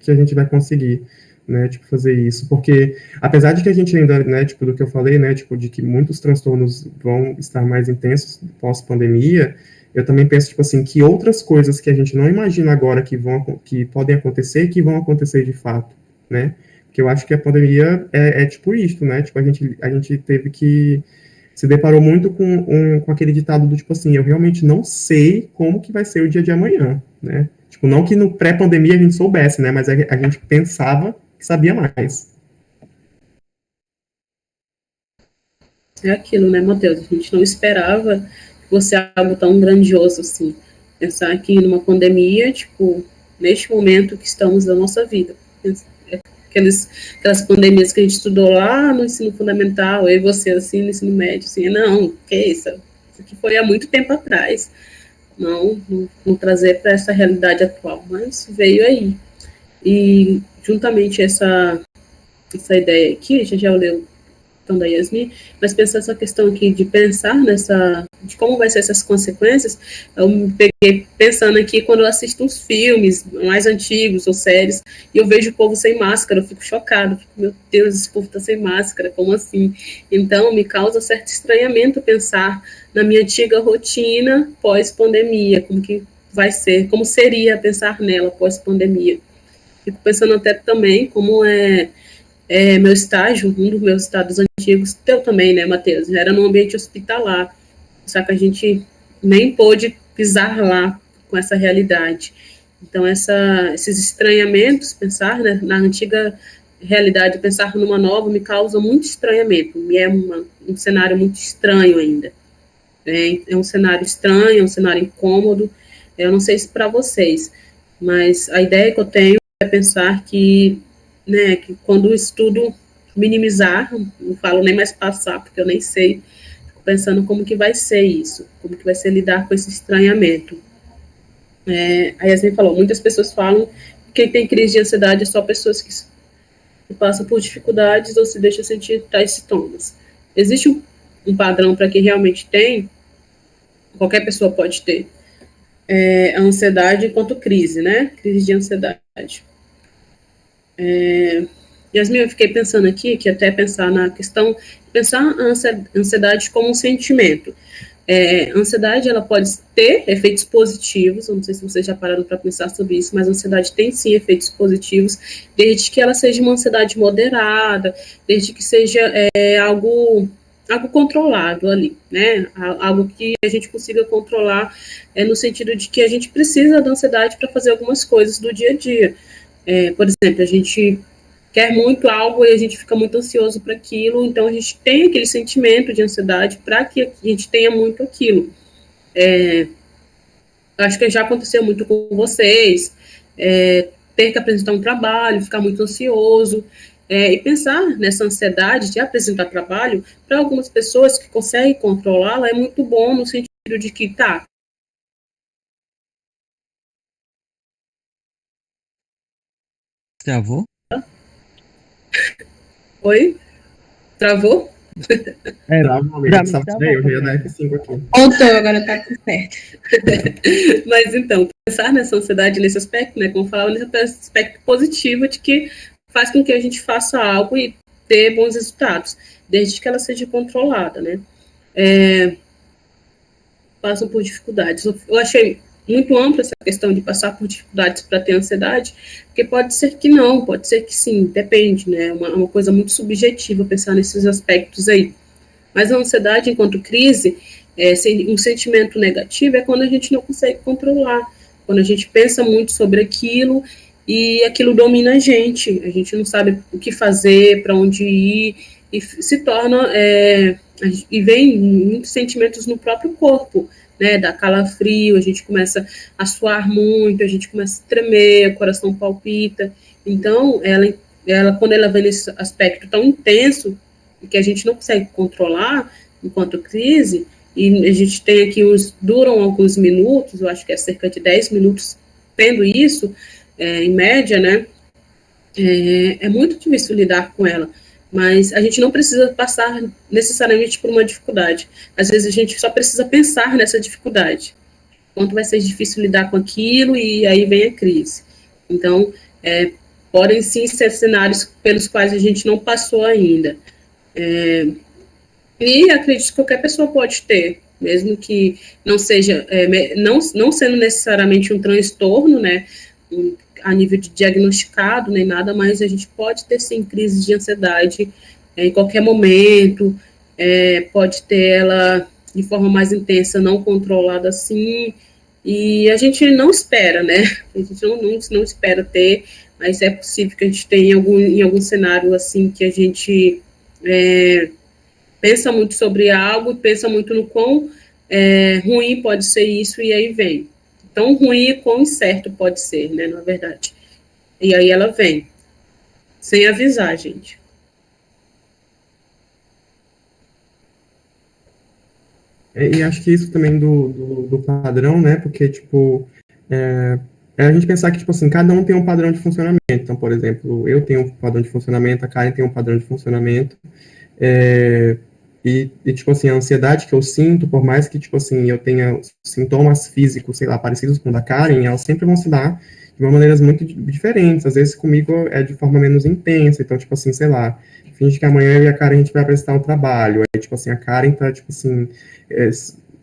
a gente vai conseguir, né, tipo, fazer isso, porque apesar de que a gente ainda, né, tipo, do que eu falei, né, tipo, de que muitos transtornos vão estar mais intensos pós-pandemia, eu também penso, tipo assim, que outras coisas que a gente não imagina agora que podem acontecer, que vão acontecer de fato, né, porque eu acho que a pandemia é tipo isto, né, tipo, a gente teve que se deparou muito com aquele ditado do tipo assim, eu realmente não sei como que vai ser o dia de amanhã, né? Tipo, não que no pré-pandemia a gente soubesse, né? Mas a gente pensava que sabia mais. É aquilo, né, Matheus? A gente não esperava que fosse algo tão grandioso assim. Pensar que numa pandemia, tipo, neste momento que estamos da nossa vida. Aquelas pandemias que a gente estudou lá no ensino fundamental, eu e você, assim, no ensino médio, assim, não, que isso? Isso aqui foi há muito tempo atrás. Não trazer para essa realidade atual, mas veio aí. E juntamente essa ideia aqui, a gente já leu então da Yasmin, mas pensar essa questão aqui de pensar de como vai ser essas consequências, eu me peguei pensando aqui quando eu assisto uns filmes mais antigos ou séries, e eu vejo o povo sem máscara, eu fico chocado, fico, meu Deus, esse povo tá sem máscara, como assim? Então, me causa certo estranhamento pensar na minha antiga rotina pós-pandemia, como que vai ser, como seria pensar nela pós-pandemia. Fico pensando até também como meu estágio, um dos meus estágios antigos, teu também, né, Matheus? Era no ambiente hospitalar, só que a gente nem pôde pisar lá com essa realidade. Então, esses estranhamentos, pensar, né, na antiga realidade, pensar numa nova, me causa muito estranhamento, me é um cenário muito estranho ainda. É um cenário estranho, é um cenário incômodo, eu não sei se para vocês, mas a ideia que eu tenho é pensar que, né, que quando o estudo minimizar, não falo nem mais passar, porque eu nem sei, fico pensando como que vai ser isso, como que vai ser lidar com esse estranhamento. A Yasmin falou, muitas pessoas falam que quem tem crise de ansiedade é só pessoas que passam por dificuldades ou se deixam sentir tais sintomas. Existe um padrão para quem realmente tem, qualquer pessoa pode ter, a ansiedade enquanto crise, né? Crise de ansiedade. Yasmin, eu fiquei pensando aqui, que até pensar na questão, pensar a ansiedade como um sentimento. A ansiedade, ela pode ter efeitos positivos, eu não sei se vocês já pararam para pensar sobre isso, mas a ansiedade tem sim efeitos positivos, desde que ela seja uma ansiedade moderada, desde que seja algo controlado ali, né? Algo que a gente consiga controlar, no sentido de que a gente precisa da ansiedade para fazer algumas coisas do dia a dia. Por exemplo, a gente quer muito algo e a gente fica muito ansioso para aquilo, então a gente tem aquele sentimento de ansiedade para que a gente tenha muito aquilo. Acho que já aconteceu muito com vocês, ter que apresentar um trabalho, ficar muito ansioso, e pensar nessa ansiedade de apresentar trabalho, para algumas pessoas que conseguem controlá-la, é muito bom no sentido de que, tá. Travou? Oi? Travou? Provavelmente, sabe disso daí? Eu já ia dar F5 aqui. Voltou, agora tá tudo certo. Mas então, pensar nessa ansiedade, nesse aspecto, né, como eu falava, nesse aspecto positivo de que faz com que a gente faça algo e ter bons resultados, desde que ela seja controlada, né? Passam por dificuldades. Eu achei muito ampla essa questão de passar por dificuldades para ter ansiedade, porque pode ser que não, pode ser que sim, depende, né? É uma coisa muito subjetiva pensar nesses aspectos aí. Mas a ansiedade, enquanto crise, um sentimento negativo é quando a gente não consegue controlar, quando a gente pensa muito sobre aquilo e aquilo domina a gente não sabe o que fazer, para onde ir, e se torna, e vem muitos sentimentos no próprio corpo, né, dá calafrio, a gente começa a suar muito, a gente começa a tremer, o coração palpita, então ela quando ela vem nesse aspecto tão intenso, que a gente não consegue controlar enquanto crise, e a gente tem aqui duram alguns minutos, eu acho que é cerca de 10 minutos tendo isso, em média, né, é muito difícil lidar com ela. mas a gente não precisa passar necessariamente por uma dificuldade. Às vezes a gente só precisa pensar nessa dificuldade. Quanto vai ser difícil lidar com aquilo e aí vem a crise. Então, podem sim ser cenários pelos quais a gente não passou ainda. E acredito que qualquer pessoa pode ter, mesmo que não seja, não sendo necessariamente um transtorno, né, a nível de diagnosticado nem nada, mas a gente pode ter sim crises de ansiedade em qualquer momento, pode ter ela de forma mais intensa, não controlada assim, e a gente não espera, né? A gente não espera ter, mas é possível que a gente tenha em algum cenário assim que a gente pensa muito sobre algo, pensa muito no quão ruim pode ser isso, e aí vem. Tão ruim e quão incerto pode ser, né, na verdade. E aí ela vem, sem avisar, gente. E acho que isso também do padrão, né? Porque, tipo, a gente pensar que, tipo assim, cada um tem um padrão de funcionamento. Então, por exemplo, eu tenho um padrão de funcionamento, a Karen tem um padrão de funcionamento. E, tipo assim, a ansiedade que eu sinto, por mais que, tipo assim, eu tenha sintomas físicos, sei lá, parecidos com o da Karen, elas sempre vão se dar de maneiras muito diferentes. Às vezes comigo é de forma menos intensa. Então, tipo assim, sei lá, finge que amanhã eu e a Karen a gente vai apresentar um trabalho. Aí, tipo assim, a Karen tá, tipo assim,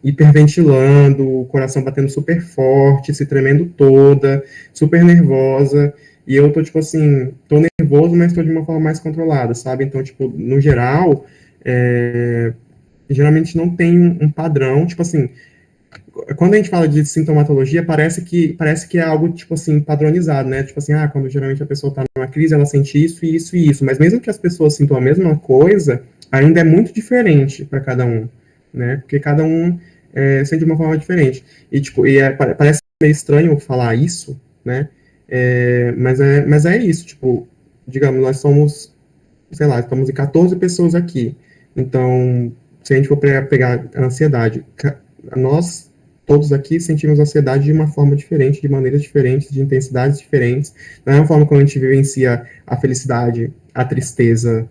hiperventilando, o coração batendo super forte, se tremendo toda, super nervosa. E eu tô, tipo assim, tô nervoso, mas tô de uma forma mais controlada, sabe? Então, tipo, no geral, geralmente não tem um padrão, tipo assim, quando a gente fala de sintomatologia, parece que é algo, tipo assim, padronizado, né? Tipo assim, quando geralmente a pessoa tá numa crise, ela sente isso, isso e isso. Mas mesmo que as pessoas sintam a mesma coisa, ainda é muito diferente para cada um, né? Porque cada um sente de uma forma diferente. E, tipo, parece meio estranho falar isso, né? Mas é isso, tipo, digamos, nós somos, sei lá, estamos em 14 pessoas aqui. Então, se a gente for pegar a ansiedade, nós todos aqui sentimos ansiedade de uma forma diferente, de maneiras diferentes, de intensidades diferentes. Da mesma forma como a gente vivencia a felicidade, a tristeza,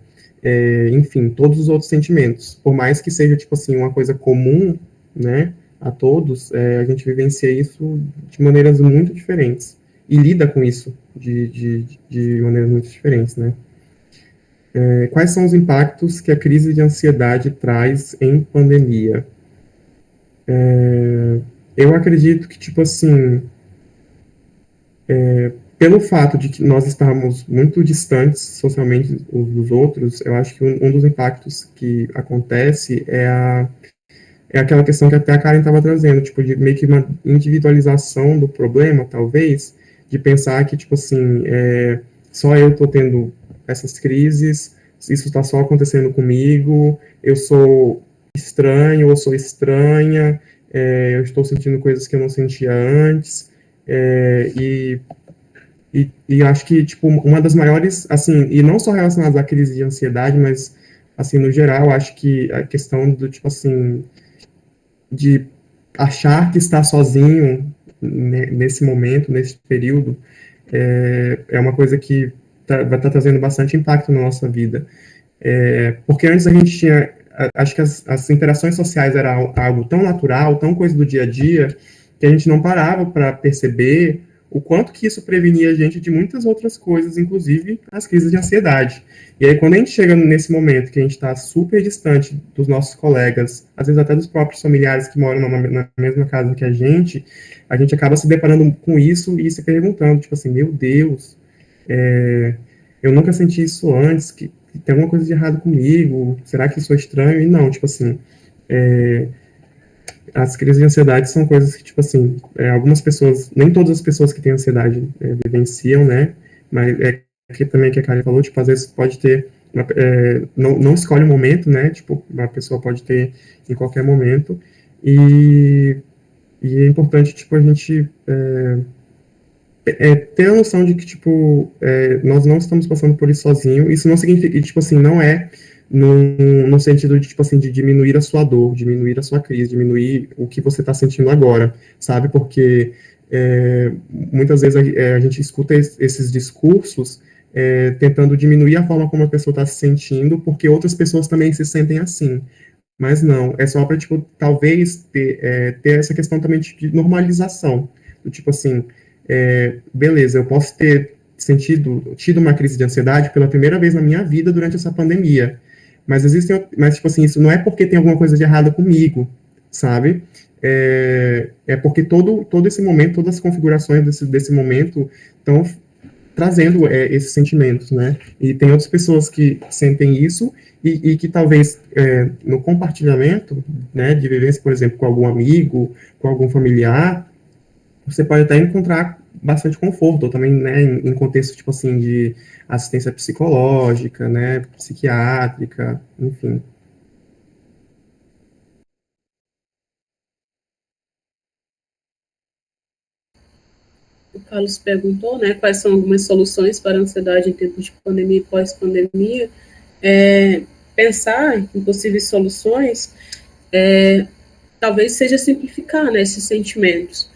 enfim, todos os outros sentimentos. Por mais que seja, tipo assim, uma coisa comum, né, a todos, a gente vivencia isso de maneiras muito diferentes. E lida com isso de maneiras muito diferentes, né? Quais são os impactos que a crise de ansiedade traz em pandemia? Eu acredito que, tipo assim, pelo fato de que nós estamos muito distantes socialmente uns dos outros, eu acho que um dos impactos que acontece é aquela questão que até a Karen estava trazendo, tipo, de meio que uma individualização do problema, talvez, de pensar que, tipo assim, só eu estou tendo essas crises, isso está só acontecendo comigo, eu sou estranho ou sou estranha, eu estou sentindo coisas que eu não sentia antes, e acho que, tipo, uma das maiores, assim, e não só relacionadas à crise de ansiedade, mas, assim, no geral, acho que a questão do, tipo assim, de achar que está sozinho nesse momento, nesse período, é uma coisa que vai estar trazendo bastante impacto na nossa vida. Porque antes a gente tinha, acho que as interações sociais era algo tão natural, tão coisa do dia a dia, que a gente não parava para perceber o quanto que isso prevenia a gente de muitas outras coisas, inclusive as crises de ansiedade. E aí, quando a gente chega nesse momento que a gente está super distante dos nossos colegas, às vezes até dos próprios familiares que moram na mesma casa que a gente acaba se deparando com isso e se perguntando, tipo assim, meu Deus, eu nunca senti isso antes, que tem alguma coisa de errado comigo, será que eu sou estranho? E não, tipo assim, as crises de ansiedade são coisas que, tipo assim, algumas pessoas, nem todas as pessoas que têm ansiedade vivenciam, né? Mas que também que a Karen falou, tipo, às vezes pode ter, não escolhe o momento, né? Tipo, uma pessoa pode ter em qualquer momento. E é importante, tipo, a gente ter a noção de que, tipo, nós não estamos passando por isso sozinho. Isso não significa, tipo assim, não é no sentido de, tipo assim, de diminuir a sua dor, diminuir a sua crise, diminuir o que você está sentindo agora, sabe? Porque muitas vezes a gente escuta esses discursos tentando diminuir a forma como a pessoa está se sentindo, porque outras pessoas também se sentem assim. Mas não, é só para, tipo, talvez ter essa questão também de normalização. Do tipo assim, beleza, eu posso ter tido uma crise de ansiedade pela primeira vez na minha vida durante essa pandemia. Mas, tipo assim, isso não é porque tem alguma coisa de errado comigo, sabe? Porque todo esse momento, todas as configurações desse momento estão trazendo esses sentimentos, né? E tem outras pessoas que sentem isso e que talvez no compartilhamento, né, de vivência, por exemplo, com algum amigo, com algum familiar, você pode até encontrar bastante conforto, ou também, né, em contexto, tipo assim, de assistência psicológica, né, psiquiátrica, enfim. O Carlos perguntou, né, quais são algumas soluções para a ansiedade em tempos de pandemia e pós-pandemia. Pensar em possíveis soluções, talvez seja simplificar, né, esses sentimentos.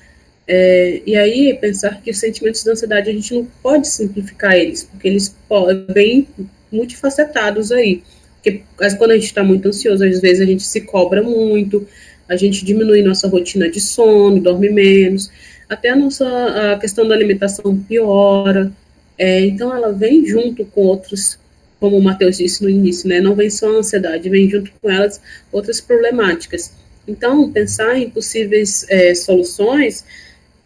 E aí, pensar que os sentimentos da ansiedade a gente não pode simplificar eles, porque eles vêm multifacetados aí. Porque quando a gente está muito ansioso, às vezes a gente se cobra muito, a gente diminui nossa rotina de sono, dorme menos, até a questão da alimentação piora. Então, ela vem junto com outros, como o Matheus disse no início, né? Não vem só a ansiedade, vem junto com elas outras problemáticas. Então, pensar em possíveis soluções,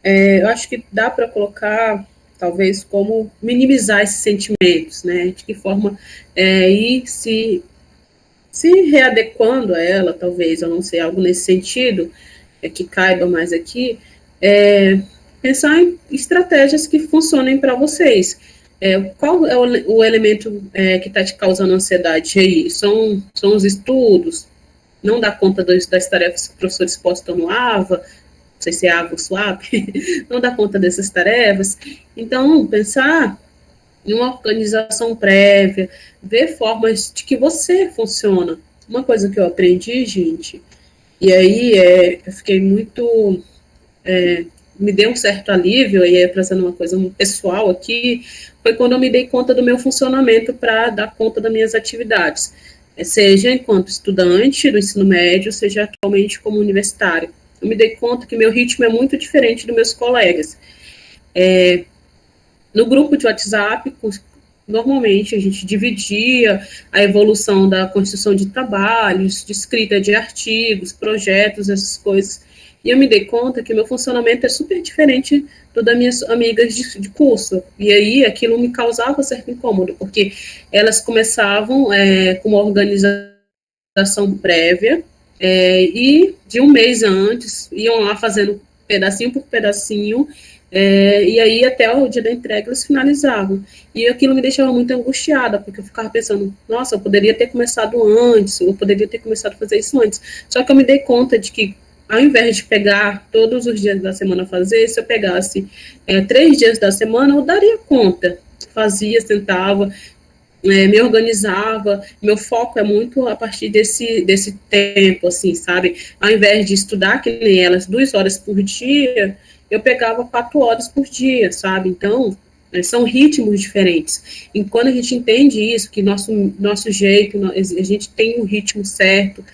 eu acho que dá para colocar, talvez, como minimizar esses sentimentos, né? De que forma ir se readequando a ela, talvez, eu não sei, algo nesse sentido, que caiba mais aqui, pensar em estratégias que funcionem para vocês. Qual é o elemento que está te causando ansiedade aí? São os estudos? Não dá conta das tarefas que os professores postam no AVA? Não sei se é AVA ou SWAP, não dá conta dessas tarefas. Então, pensar em uma organização prévia, ver formas de que você funciona. Uma coisa que eu aprendi, gente, e aí eu fiquei muito... me deu um certo alívio, e aí trazendo uma coisa pessoal aqui, foi quando eu me dei conta do meu funcionamento para dar conta das minhas atividades, seja enquanto estudante do ensino médio, seja atualmente como universitário. Eu me dei conta que meu ritmo é muito diferente dos meus colegas. No grupo de WhatsApp, normalmente a gente dividia a evolução da construção de trabalhos, de escrita de artigos, projetos, essas coisas. E eu me dei conta que meu funcionamento é super diferente do das minhas amigas de curso. E aí aquilo me causava certo incômodo, porque elas começavam com uma organização prévia, e de um mês antes iam lá fazendo pedacinho por pedacinho, e aí até o dia da entrega eles finalizavam. E aquilo me deixava muito angustiada, porque eu ficava pensando, nossa, eu poderia ter começado antes, eu poderia ter começado a fazer isso antes. Só que eu me dei conta de que, ao invés de pegar todos os dias da semana fazer, se eu pegasse 3 dias da semana, eu daria conta. Fazia, sentava, me organizava. Meu foco é muito a partir desse tempo, assim, sabe? Ao invés de estudar, que nem elas, 2 horas por dia, eu pegava 4 horas por dia, sabe? Então, são ritmos diferentes. E quando a gente entende isso, que nosso jeito, a gente tem um ritmo certo,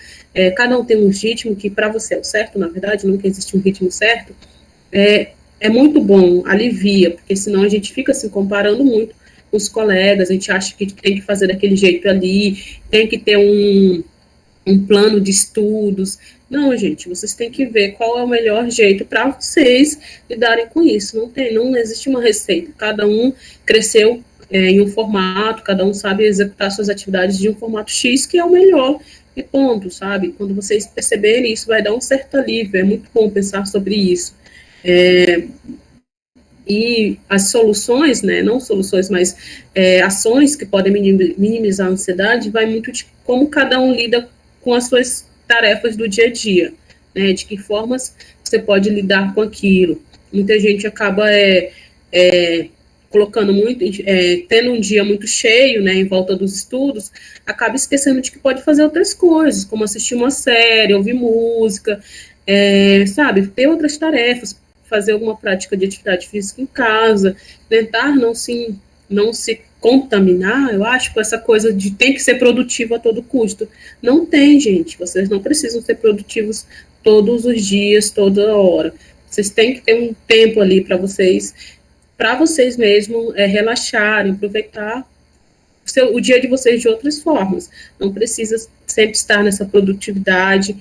cada um tem um ritmo que para você é o certo, na verdade, nunca existe um ritmo certo, é muito bom, alivia, porque senão a gente fica se comparando muito com os colegas, a gente acha que tem que fazer daquele jeito ali, tem que ter um plano de estudos. Não, gente, vocês têm que ver qual é o melhor jeito para vocês lidarem com isso. Não existe uma receita. Cada um cresceu em um formato, cada um sabe executar suas atividades de um formato X, que é o melhor, e ponto, sabe? Quando vocês perceberem isso, vai dar um certo alívio. É muito bom pensar sobre isso. E as soluções, né, não soluções, mas ações que podem minimizar a ansiedade, vai muito de como cada um lida com as suas tarefas do dia a dia, né, de que formas você pode lidar com aquilo. Muita gente acaba colocando muito, tendo um dia muito cheio, né, em volta dos estudos, acaba esquecendo de que pode fazer outras coisas, como assistir uma série, ouvir música, sabe, ter outras tarefas, fazer alguma prática de atividade física em casa, tentar não se não se contaminar, eu acho, com essa coisa de tem que ser produtivo a todo custo. Não tem, gente. Vocês não precisam ser produtivos todos os dias, toda hora. Vocês têm que ter um tempo ali para vocês mesmos relaxarem, aproveitar o dia de vocês de outras formas. Não precisa sempre estar nessa produtividade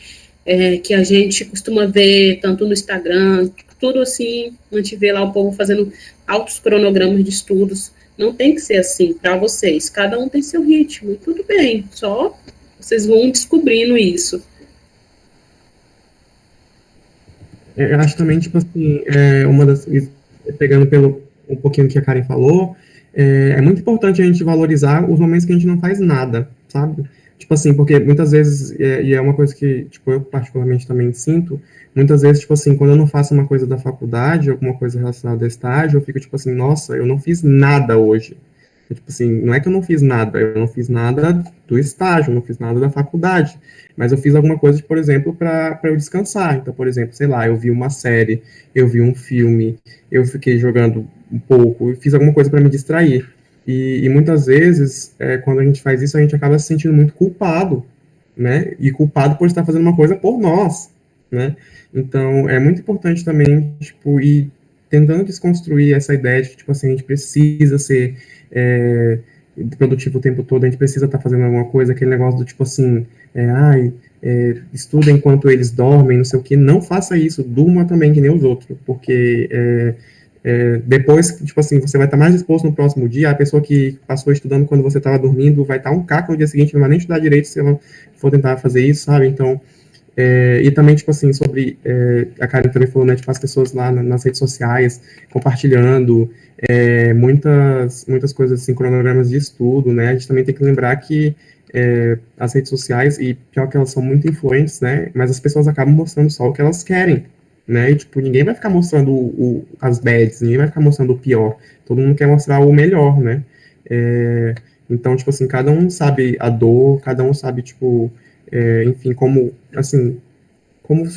que a gente costuma ver, tanto no Instagram, tudo assim, a gente vê lá o povo fazendo altos cronogramas de estudos. Não tem que ser assim para vocês. Cada um tem seu ritmo, e tudo bem, só vocês vão descobrindo isso. Eu acho também, tipo assim, pegando pelo um pouquinho do que a Karen falou, é muito importante a gente valorizar os momentos que a gente não faz nada, sabe? Tipo assim, porque muitas vezes, e é uma coisa que, tipo, eu particularmente também sinto, muitas vezes, tipo assim, quando eu não faço uma coisa da faculdade, alguma coisa relacionada a estágio, eu fico, tipo assim, nossa, eu não fiz nada hoje. Tipo assim, não é que eu não fiz nada do estágio, não fiz nada da faculdade, mas eu fiz alguma coisa, por exemplo, para eu descansar. Então, por exemplo, sei lá, eu vi uma série, eu vi um filme, eu fiquei jogando um pouco, eu fiz alguma coisa para me distrair. E muitas vezes, quando a gente faz isso, a gente acaba se sentindo muito culpado, né? E culpado por estar fazendo uma coisa por nós, né? Então, é muito importante também, tipo, ir tentando desconstruir essa ideia de que, tipo assim, a gente precisa ser é, produtivo o tempo todo, a gente precisa estar fazendo alguma coisa, aquele negócio do tipo assim, estuda enquanto eles dormem, não sei o que, não faça isso, durma também que nem os outros, porque depois, tipo assim, você vai estar mais disposto no próximo dia, a pessoa que passou estudando quando você estava dormindo vai estar um caco no dia seguinte, não vai nem estudar direito se ela for tentar fazer isso, sabe? Então, e também, tipo assim, sobre, a Karen também falou, né, tipo, as pessoas lá nas redes sociais, compartilhando muitas coisas, assim, cronogramas de estudo, né, a gente também tem que lembrar que as redes sociais, e pior que elas são muito influentes, né, mas as pessoas acabam mostrando só o que elas querem, né, e, tipo, ninguém vai ficar mostrando as bads, ninguém vai ficar mostrando o pior, todo mundo quer mostrar o melhor, né, então, tipo assim, cada um sabe a dor, cada um sabe, tipo, enfim, como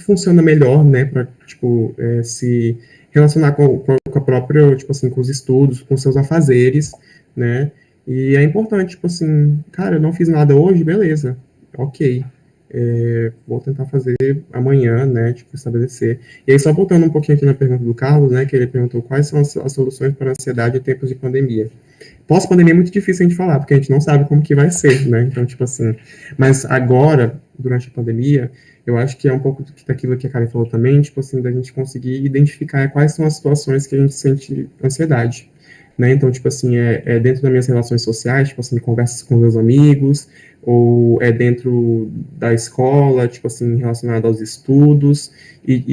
funciona melhor, né, para tipo, se relacionar com a própria, tipo assim, com os estudos, com seus afazeres, né, e é importante, tipo assim, cara, eu não fiz nada hoje, beleza, ok, vou tentar fazer amanhã, né, tipo, estabelecer. E aí, só voltando um pouquinho aqui na pergunta do Carlos, né, que ele perguntou quais são as soluções para a ansiedade em tempos de pandemia. Pós-pandemia é muito difícil a gente falar, porque a gente não sabe como que vai ser, né? Então, tipo assim, mas agora, durante a pandemia, eu acho que é um pouco daquilo que a Karen falou também, tipo assim, da gente conseguir identificar quais são as situações que a gente sente ansiedade, né? Então, tipo assim, dentro das minhas relações sociais, tipo assim, conversas com meus amigos, ou é dentro da escola, tipo assim, relacionado aos estudos,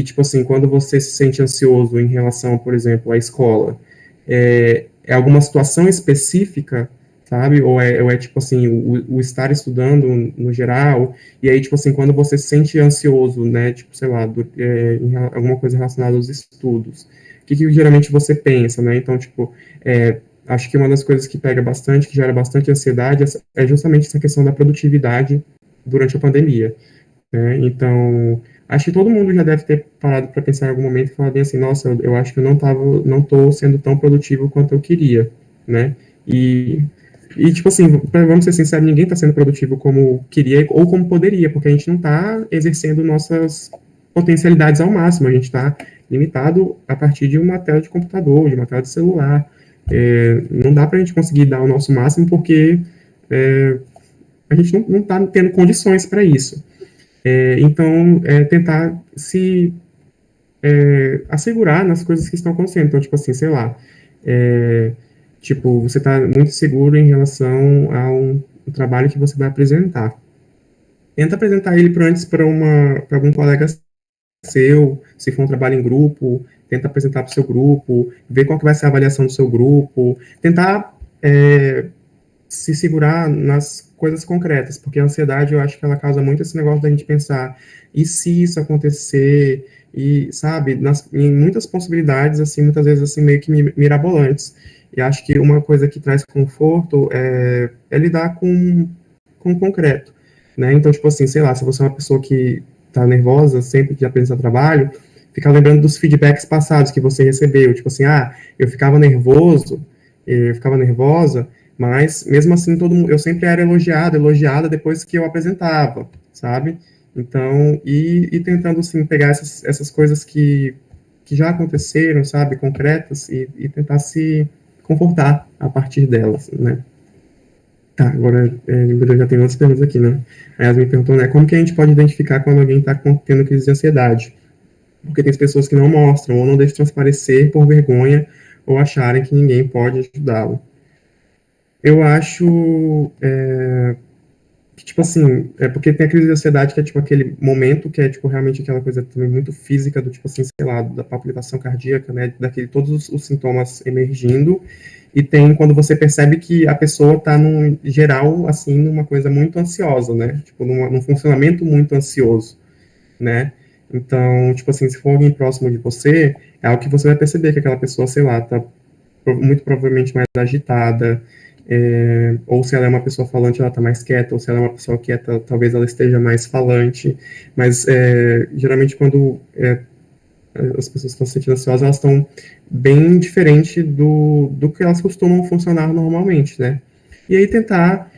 tipo assim, quando você se sente ansioso em relação, por exemplo, à escola, é alguma situação específica, sabe? Ou é tipo assim, o estar estudando no geral, e aí, tipo assim, quando você se sente ansioso, né, tipo, sei lá, em alguma coisa relacionada aos estudos, o que geralmente você pensa, né? Então, tipo, acho que uma das coisas que pega bastante, que gera bastante ansiedade, é justamente essa questão da produtividade durante a pandemia, né? Então, acho que todo mundo já deve ter parado para pensar em algum momento e falar bem assim, nossa, eu acho que eu não estou sendo tão produtivo quanto eu queria, né? Tipo assim, vamos ser sinceros, ninguém está sendo produtivo como queria ou como poderia, porque a gente não está exercendo nossas potencialidades ao máximo, a gente está limitado a partir de uma tela de computador, de uma tela de celular. Não dá para a gente conseguir dar o nosso máximo porque a gente não está tendo condições para isso. Então, tentar se assegurar nas coisas que estão acontecendo. Então, tipo assim, sei lá, tipo, você está muito seguro em relação a um trabalho que você vai apresentar. Tenta apresentar ele antes para algum colega seu, se for um trabalho em grupo, tenta apresentar para o seu grupo, ver qual que vai ser a avaliação do seu grupo, tentar se segurar nas coisas concretas, porque a ansiedade, eu acho que ela causa muito esse negócio da gente pensar, e se isso acontecer, e, sabe, em muitas possibilidades, assim, muitas vezes, assim, meio que mirabolantes. E acho que uma coisa que traz conforto é lidar com o concreto, né? Então, tipo assim, sei lá, se você é uma pessoa que tá nervosa sempre que apresenta trabalho, ficar lembrando dos feedbacks passados que você recebeu, tipo assim, eu ficava nervoso eu ficava nervosa, mas mesmo assim eu sempre era elogiada depois que eu apresentava, sabe? Então, e tentando, assim, pegar essas coisas que já aconteceram, sabe, concretas, e tentar se confortar a partir delas, né? Tá, agora eu já tenho outras perguntas aqui, né? A Yasmin perguntou, né, como que a gente pode identificar quando alguém está tendo crise de ansiedade? Porque tem pessoas que não mostram ou não deixam transparecer por vergonha ou acharem que ninguém pode ajudá-lo. Eu acho que, tipo assim, porque tem a crise de ansiedade que é, tipo, aquele momento que é, tipo, realmente aquela coisa também muito física do, tipo assim, sei lá, da palpitação cardíaca, né, daquele, todos os sintomas emergindo, e tem quando você percebe que a pessoa tá, num geral, assim, numa coisa muito ansiosa, né, tipo, num funcionamento muito ansioso, né, então, tipo assim, se for alguém próximo de você, é algo que você vai perceber que aquela pessoa, sei lá, tá muito provavelmente mais agitada, ou se ela é uma pessoa falante, ela está mais quieta, ou se ela é uma pessoa quieta, talvez ela esteja mais falante, mas geralmente quando as pessoas estão se sentindo ansiosas, elas estão bem diferente do que elas costumam funcionar normalmente, né? E aí tentar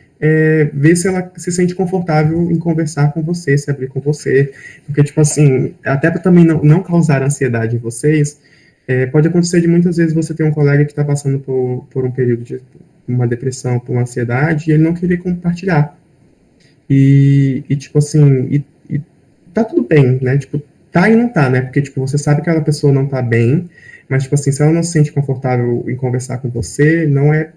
ver se ela se sente confortável em conversar com você, se abrir com você, porque, tipo assim, até para também não causar ansiedade em vocês, pode acontecer de muitas vezes você ter um colega que está passando por um período de uma depressão, por uma ansiedade, e ele não querer compartilhar. Tipo assim, tá tudo bem, né? Tipo, tá e não tá, né? Porque, tipo, você sabe que aquela pessoa não tá bem, mas, tipo assim, se ela não se sente confortável em conversar com você, não é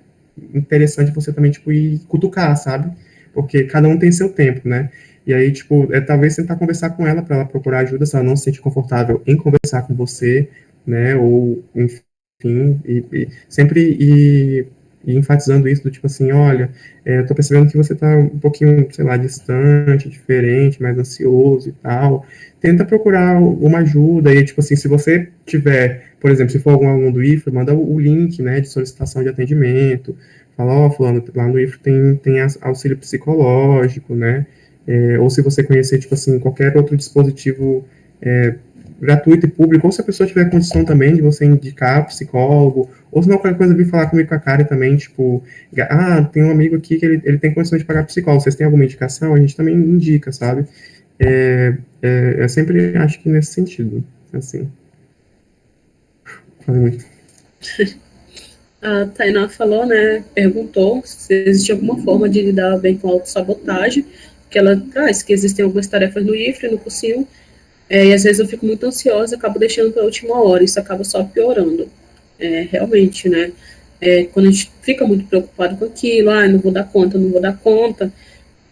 interessante você também, tipo, ir cutucar, sabe? Porque cada um tem seu tempo, né? E aí, tipo, talvez tentar conversar com ela para ela procurar ajuda se ela não se sente confortável em conversar com você, né? Ou, enfim, sempre ir enfatizando isso do tipo assim, olha, eu tô percebendo que você tá um pouquinho, sei lá, distante, diferente, mais ansioso e tal. Tenta procurar uma ajuda e, tipo assim, se você tiver, por exemplo, se for algum aluno do IFRA, manda o link, né, de solicitação de atendimento. Fala, ó, fulano, lá no IFRA tem auxílio psicológico, né? Ou se você conhecer, tipo assim, qualquer outro dispositivo gratuito e público, ou se a pessoa tiver condição também de você indicar psicólogo, ou se não, qualquer coisa vir falar comigo com a Karen também, tipo, tem um amigo aqui que ele tem condição de pagar psicólogo, vocês têm alguma indicação? A gente também indica, sabe? Eu sempre acho que nesse sentido, assim. Falei muito. A Tainá falou, né, perguntou se existe alguma forma de lidar bem com a autossabotagem, que ela traz que existem algumas tarefas no IFRE, no cursinho, e às vezes eu fico muito ansiosa, acabo deixando para a última hora, isso acaba só piorando. Realmente, né, quando a gente fica muito preocupado com aquilo, não vou dar conta, não vou dar conta,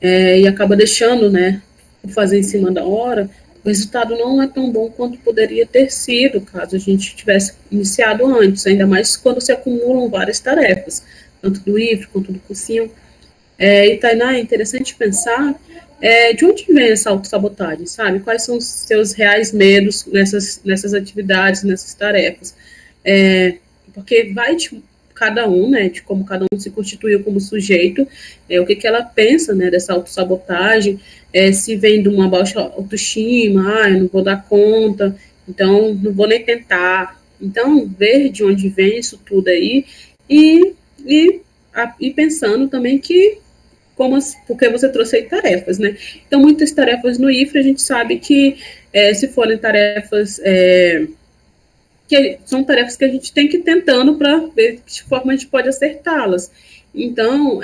e acaba deixando, né, fazer em cima da hora, o resultado não é tão bom quanto poderia ter sido, caso a gente tivesse iniciado antes, ainda mais quando se acumulam várias tarefas, tanto do IFRE quanto do cursinho. E, Tainá, é interessante pensar de onde vem essa autossabotagem, sabe? Quais são os seus reais medos nessas atividades, nessas tarefas? Porque vai de cada um, né, de como cada um se constituiu como sujeito, o que ela pensa, né, dessa autossabotagem, se vem de uma baixa autoestima, eu não vou dar conta, então não vou nem tentar. Então, ver de onde vem isso tudo aí e pensando também que porque você trouxe aí tarefas, né? Então, muitas tarefas no IFRE, a gente sabe que se forem tarefas que são tarefas que a gente tem que ir tentando para ver de que forma a gente pode acertá-las. Então,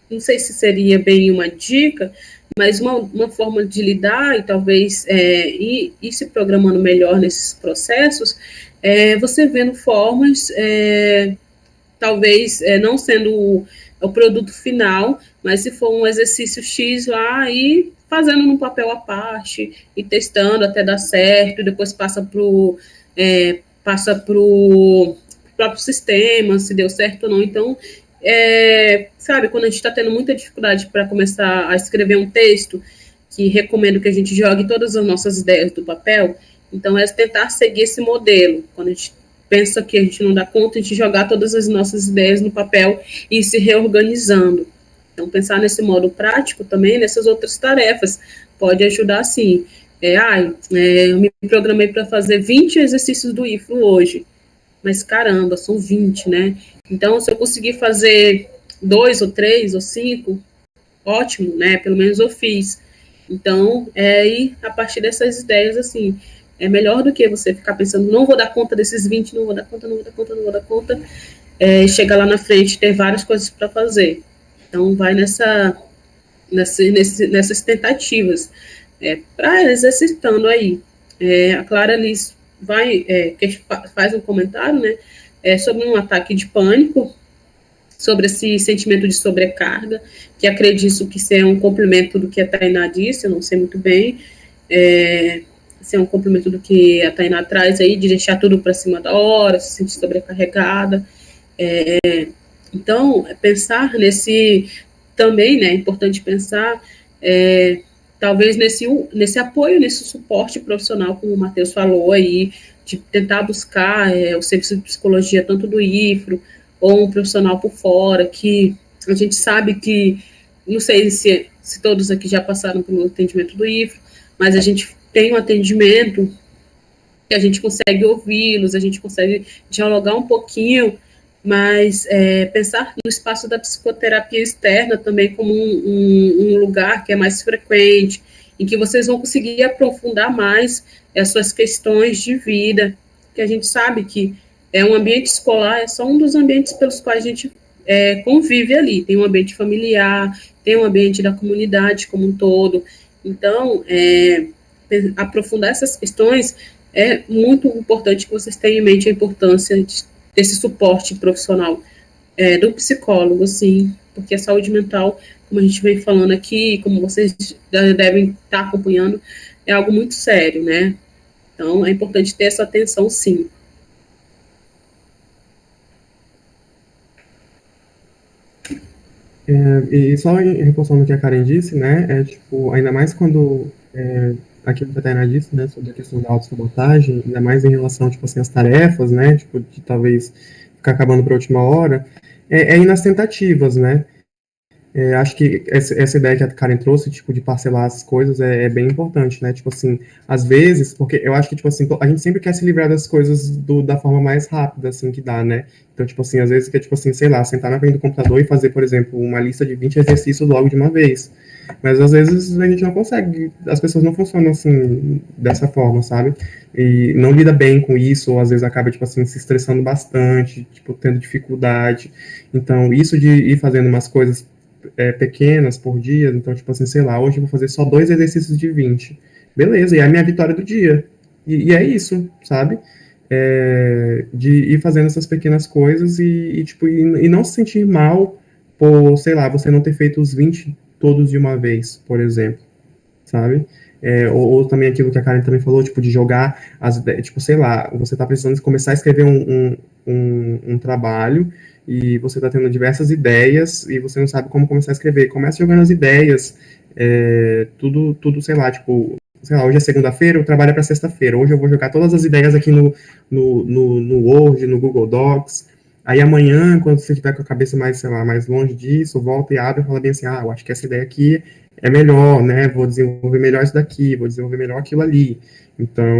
não sei se seria bem uma dica, mas uma forma de lidar e talvez ir se programando melhor nesses processos, você vendo formas, talvez não sendo o produto final, mas se for um exercício X lá e fazendo num papel à parte e testando até dar certo, depois passa para o próprio sistema, se deu certo ou não. Então, sabe, quando a gente está tendo muita dificuldade para começar a escrever um texto, que recomendo que a gente jogue todas as nossas ideias do papel, então é tentar seguir esse modelo. Quando a gente pensa que a gente não dá conta, a gente jogar todas as nossas ideias no papel e ir se reorganizando. Então, pensar nesse modo prático também, nessas outras tarefas, pode ajudar, sim. Eu me programei para fazer 20 exercícios do IFRO hoje. mas caramba, são 20, né? Então, se eu conseguir fazer 2 ou 3 ou 5, ótimo, né? Pelo menos eu fiz. Então, e a partir dessas ideias, assim, é melhor do que você ficar pensando, não vou dar conta desses 20, não vou dar conta, não vou dar conta, não vou dar conta, chegar lá na frente e ter várias coisas para fazer. Então, vai nessas tentativas, para exercitando aí. A Clara Liz faz um comentário, né, sobre um ataque de pânico, sobre esse sentimento de sobrecarga, que acredito que isso é um complemento do que a Tainá disse, eu não sei muito bem, se é um complemento do que a Tainá traz aí, de deixar tudo para cima da hora, se sentir sobrecarregada. Então, pensar nesse, também, né, é importante pensar, talvez nesse apoio, nesse suporte profissional, como o Matheus falou aí, de tentar buscar o serviço de psicologia, tanto do IFRO, ou um profissional por fora, que a gente sabe que, não sei se todos aqui já passaram pelo atendimento do IFRO, mas a gente tem um atendimento que a gente consegue ouvi-los, a gente consegue dialogar um pouquinho, mas pensar no espaço da psicoterapia externa também como um lugar que é mais frequente, em que vocês vão conseguir aprofundar mais as suas questões de vida, que a gente sabe que um ambiente escolar é só um dos ambientes pelos quais a gente convive ali. Tem um ambiente familiar, tem um ambiente da comunidade como um todo. Então, aprofundar essas questões é muito importante que vocês tenham em mente a importância desse suporte profissional do psicólogo, sim, porque a saúde mental, como a gente vem falando aqui, como vocês devem estar acompanhando, é algo muito sério, né? Então, é importante ter essa atenção, sim. E só reforçando o que a Karen disse, né, tipo, ainda mais quando aquilo que a Tainá disse, né, sobre a questão da autossabotagem, ainda mais em relação, tipo assim, às tarefas, né, tipo, de talvez ficar acabando para a última hora, ir nas tentativas, né. Acho que essa ideia que a Karen trouxe, tipo, de parcelar as coisas é bem importante, né? Tipo assim, às vezes, porque eu acho que, tipo assim, a gente sempre quer se livrar das coisas da forma mais rápida, assim, que dá, né? Então, tipo assim, às vezes que é, tipo assim, sei lá, sentar na frente do computador e fazer, por exemplo, uma lista de 20 exercícios logo de uma vez. Mas às vezes a gente não consegue, as pessoas não funcionam assim, dessa forma, sabe? E não lida bem com isso, ou às vezes acaba, tipo assim, se estressando bastante, tipo, tendo dificuldade. Então, isso de ir fazendo umas coisas pequenas por dia, então, tipo assim, sei lá, hoje eu vou fazer só 2 exercícios de 20. Beleza, e é a minha vitória do dia. E é isso, sabe? De ir fazendo essas pequenas coisas tipo, e não se sentir mal por, sei lá, você não ter feito os 20 todos de uma vez, por exemplo, sabe? Ou também aquilo que a Karen também falou, tipo, de jogar as ideias, tipo, sei lá, você tá precisando começar a escrever um trabalho e você tá tendo diversas ideias e você não sabe como começar a escrever. Comece jogando as ideias, tudo, sei lá, tipo, sei lá, hoje é segunda-feira, o trabalho é para sexta-feira. Hoje eu vou jogar todas as ideias aqui no Word, no Google Docs. Aí amanhã, quando você estiver com a cabeça mais, sei lá, mais longe disso, volta e abre e fala bem assim, eu acho que essa ideia aqui é melhor, né? Vou desenvolver melhor isso daqui, vou desenvolver melhor aquilo ali. Então,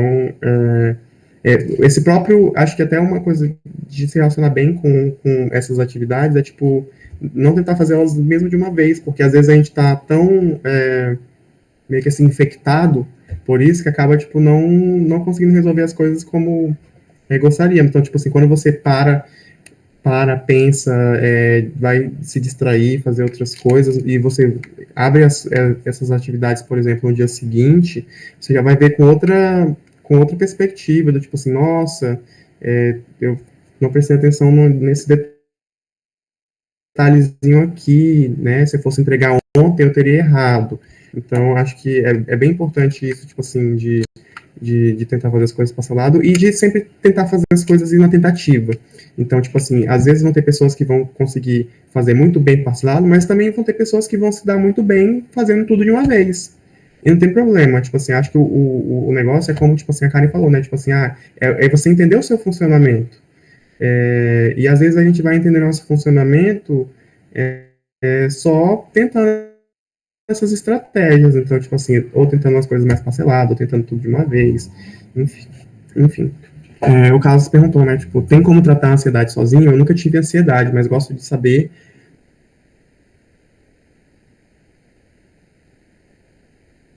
esse próprio, acho que até uma coisa de se relacionar bem com essas atividades é, tipo, não tentar fazer elas mesmo de uma vez, porque às vezes a gente tá tão meio que assim, infectado por isso que acaba, tipo, não conseguindo resolver as coisas como gostaríamos. Então, tipo assim, quando você pensa, vai se distrair, fazer outras coisas, e você abre essas atividades, por exemplo, no dia seguinte, você já vai ver com outra perspectiva, do tipo assim, nossa, eu não prestei atenção nesse detalhezinho aqui, né, se eu fosse entregar ontem, eu teria errado. Então, acho que é bem importante isso, tipo assim, de tentar fazer as coisas para seu lado e de sempre tentar fazer as coisas na tentativa. Então, tipo assim, às vezes vão ter pessoas que vão conseguir fazer muito bem parcelado, mas também vão ter pessoas que vão se dar muito bem fazendo tudo de uma vez. E não tem problema, tipo assim, acho que o negócio é como, tipo assim, a Karen falou, né, tipo assim, é você entender o seu funcionamento. E às vezes a gente vai entender nosso funcionamento só tentando essas estratégias, então, tipo assim, ou tentando as coisas mais parceladas, ou tentando tudo de uma vez, enfim. O Carlos perguntou, né, tipo, tem como tratar a ansiedade sozinho? Eu nunca tive ansiedade, mas gosto de saber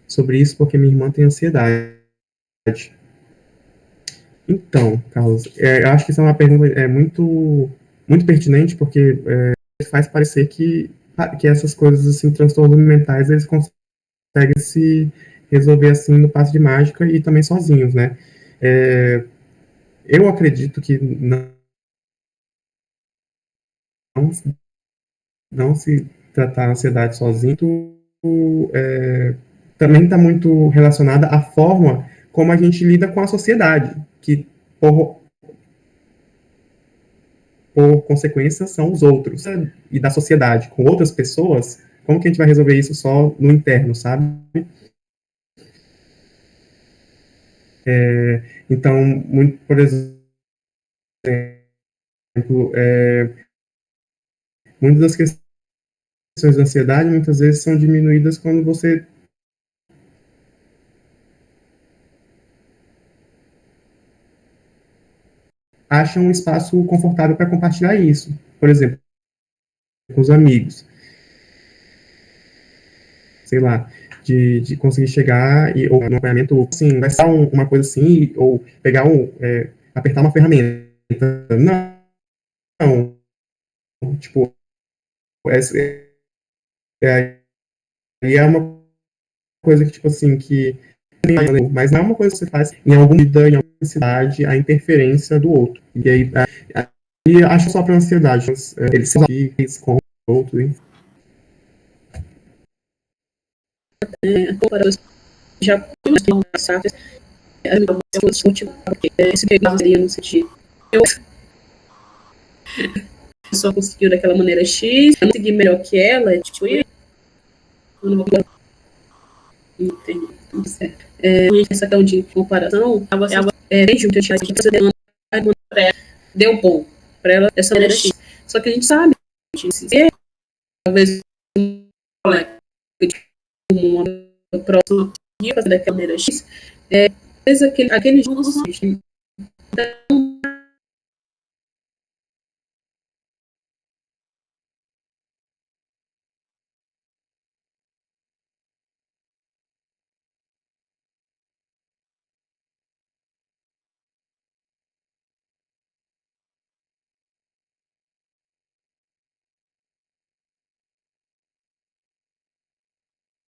sobre isso porque minha irmã tem ansiedade. Então, Carlos, eu acho que essa é uma pergunta muito pertinente, porque faz parecer que essas coisas, assim, transtornos mentais, eles conseguem se resolver, assim, no passe de mágica e também sozinhos, né? Eu acredito que não, não se tratar a ansiedade sozinho também está muito relacionada à forma como a gente lida com a sociedade, que por consequência são os outros, e da sociedade com outras pessoas. Como que a gente vai resolver isso só no interno, sabe? Então, por exemplo, muitas das questões da ansiedade muitas vezes são diminuídas quando você acha um espaço confortável para compartilhar isso. Por exemplo, com os amigos. Sei lá, de conseguir chegar ou no acompanhamento, assim, vai ser uma coisa assim, ou pegar apertar uma ferramenta. Não, tipo, aí é uma coisa que, tipo assim, mas não é uma coisa que você faz em alguma medida, em alguma necessidade, a interferência do outro. E aí acho só para ansiedade, eles são aqui, eles com o outro, hein? Já passar esse pegado seria no sentido. A pessoa conseguiu daquela maneira X, eu consegui melhor que ela, tipo, eu não vou entender, tudo certo. Essa questão de comparação, desde o que eu tinha aqui, você deu bom para ela essa maneira X. Só que a gente sabe, se talvez um colega de uma próxima fazer daquela maneira X, às vezes aquele então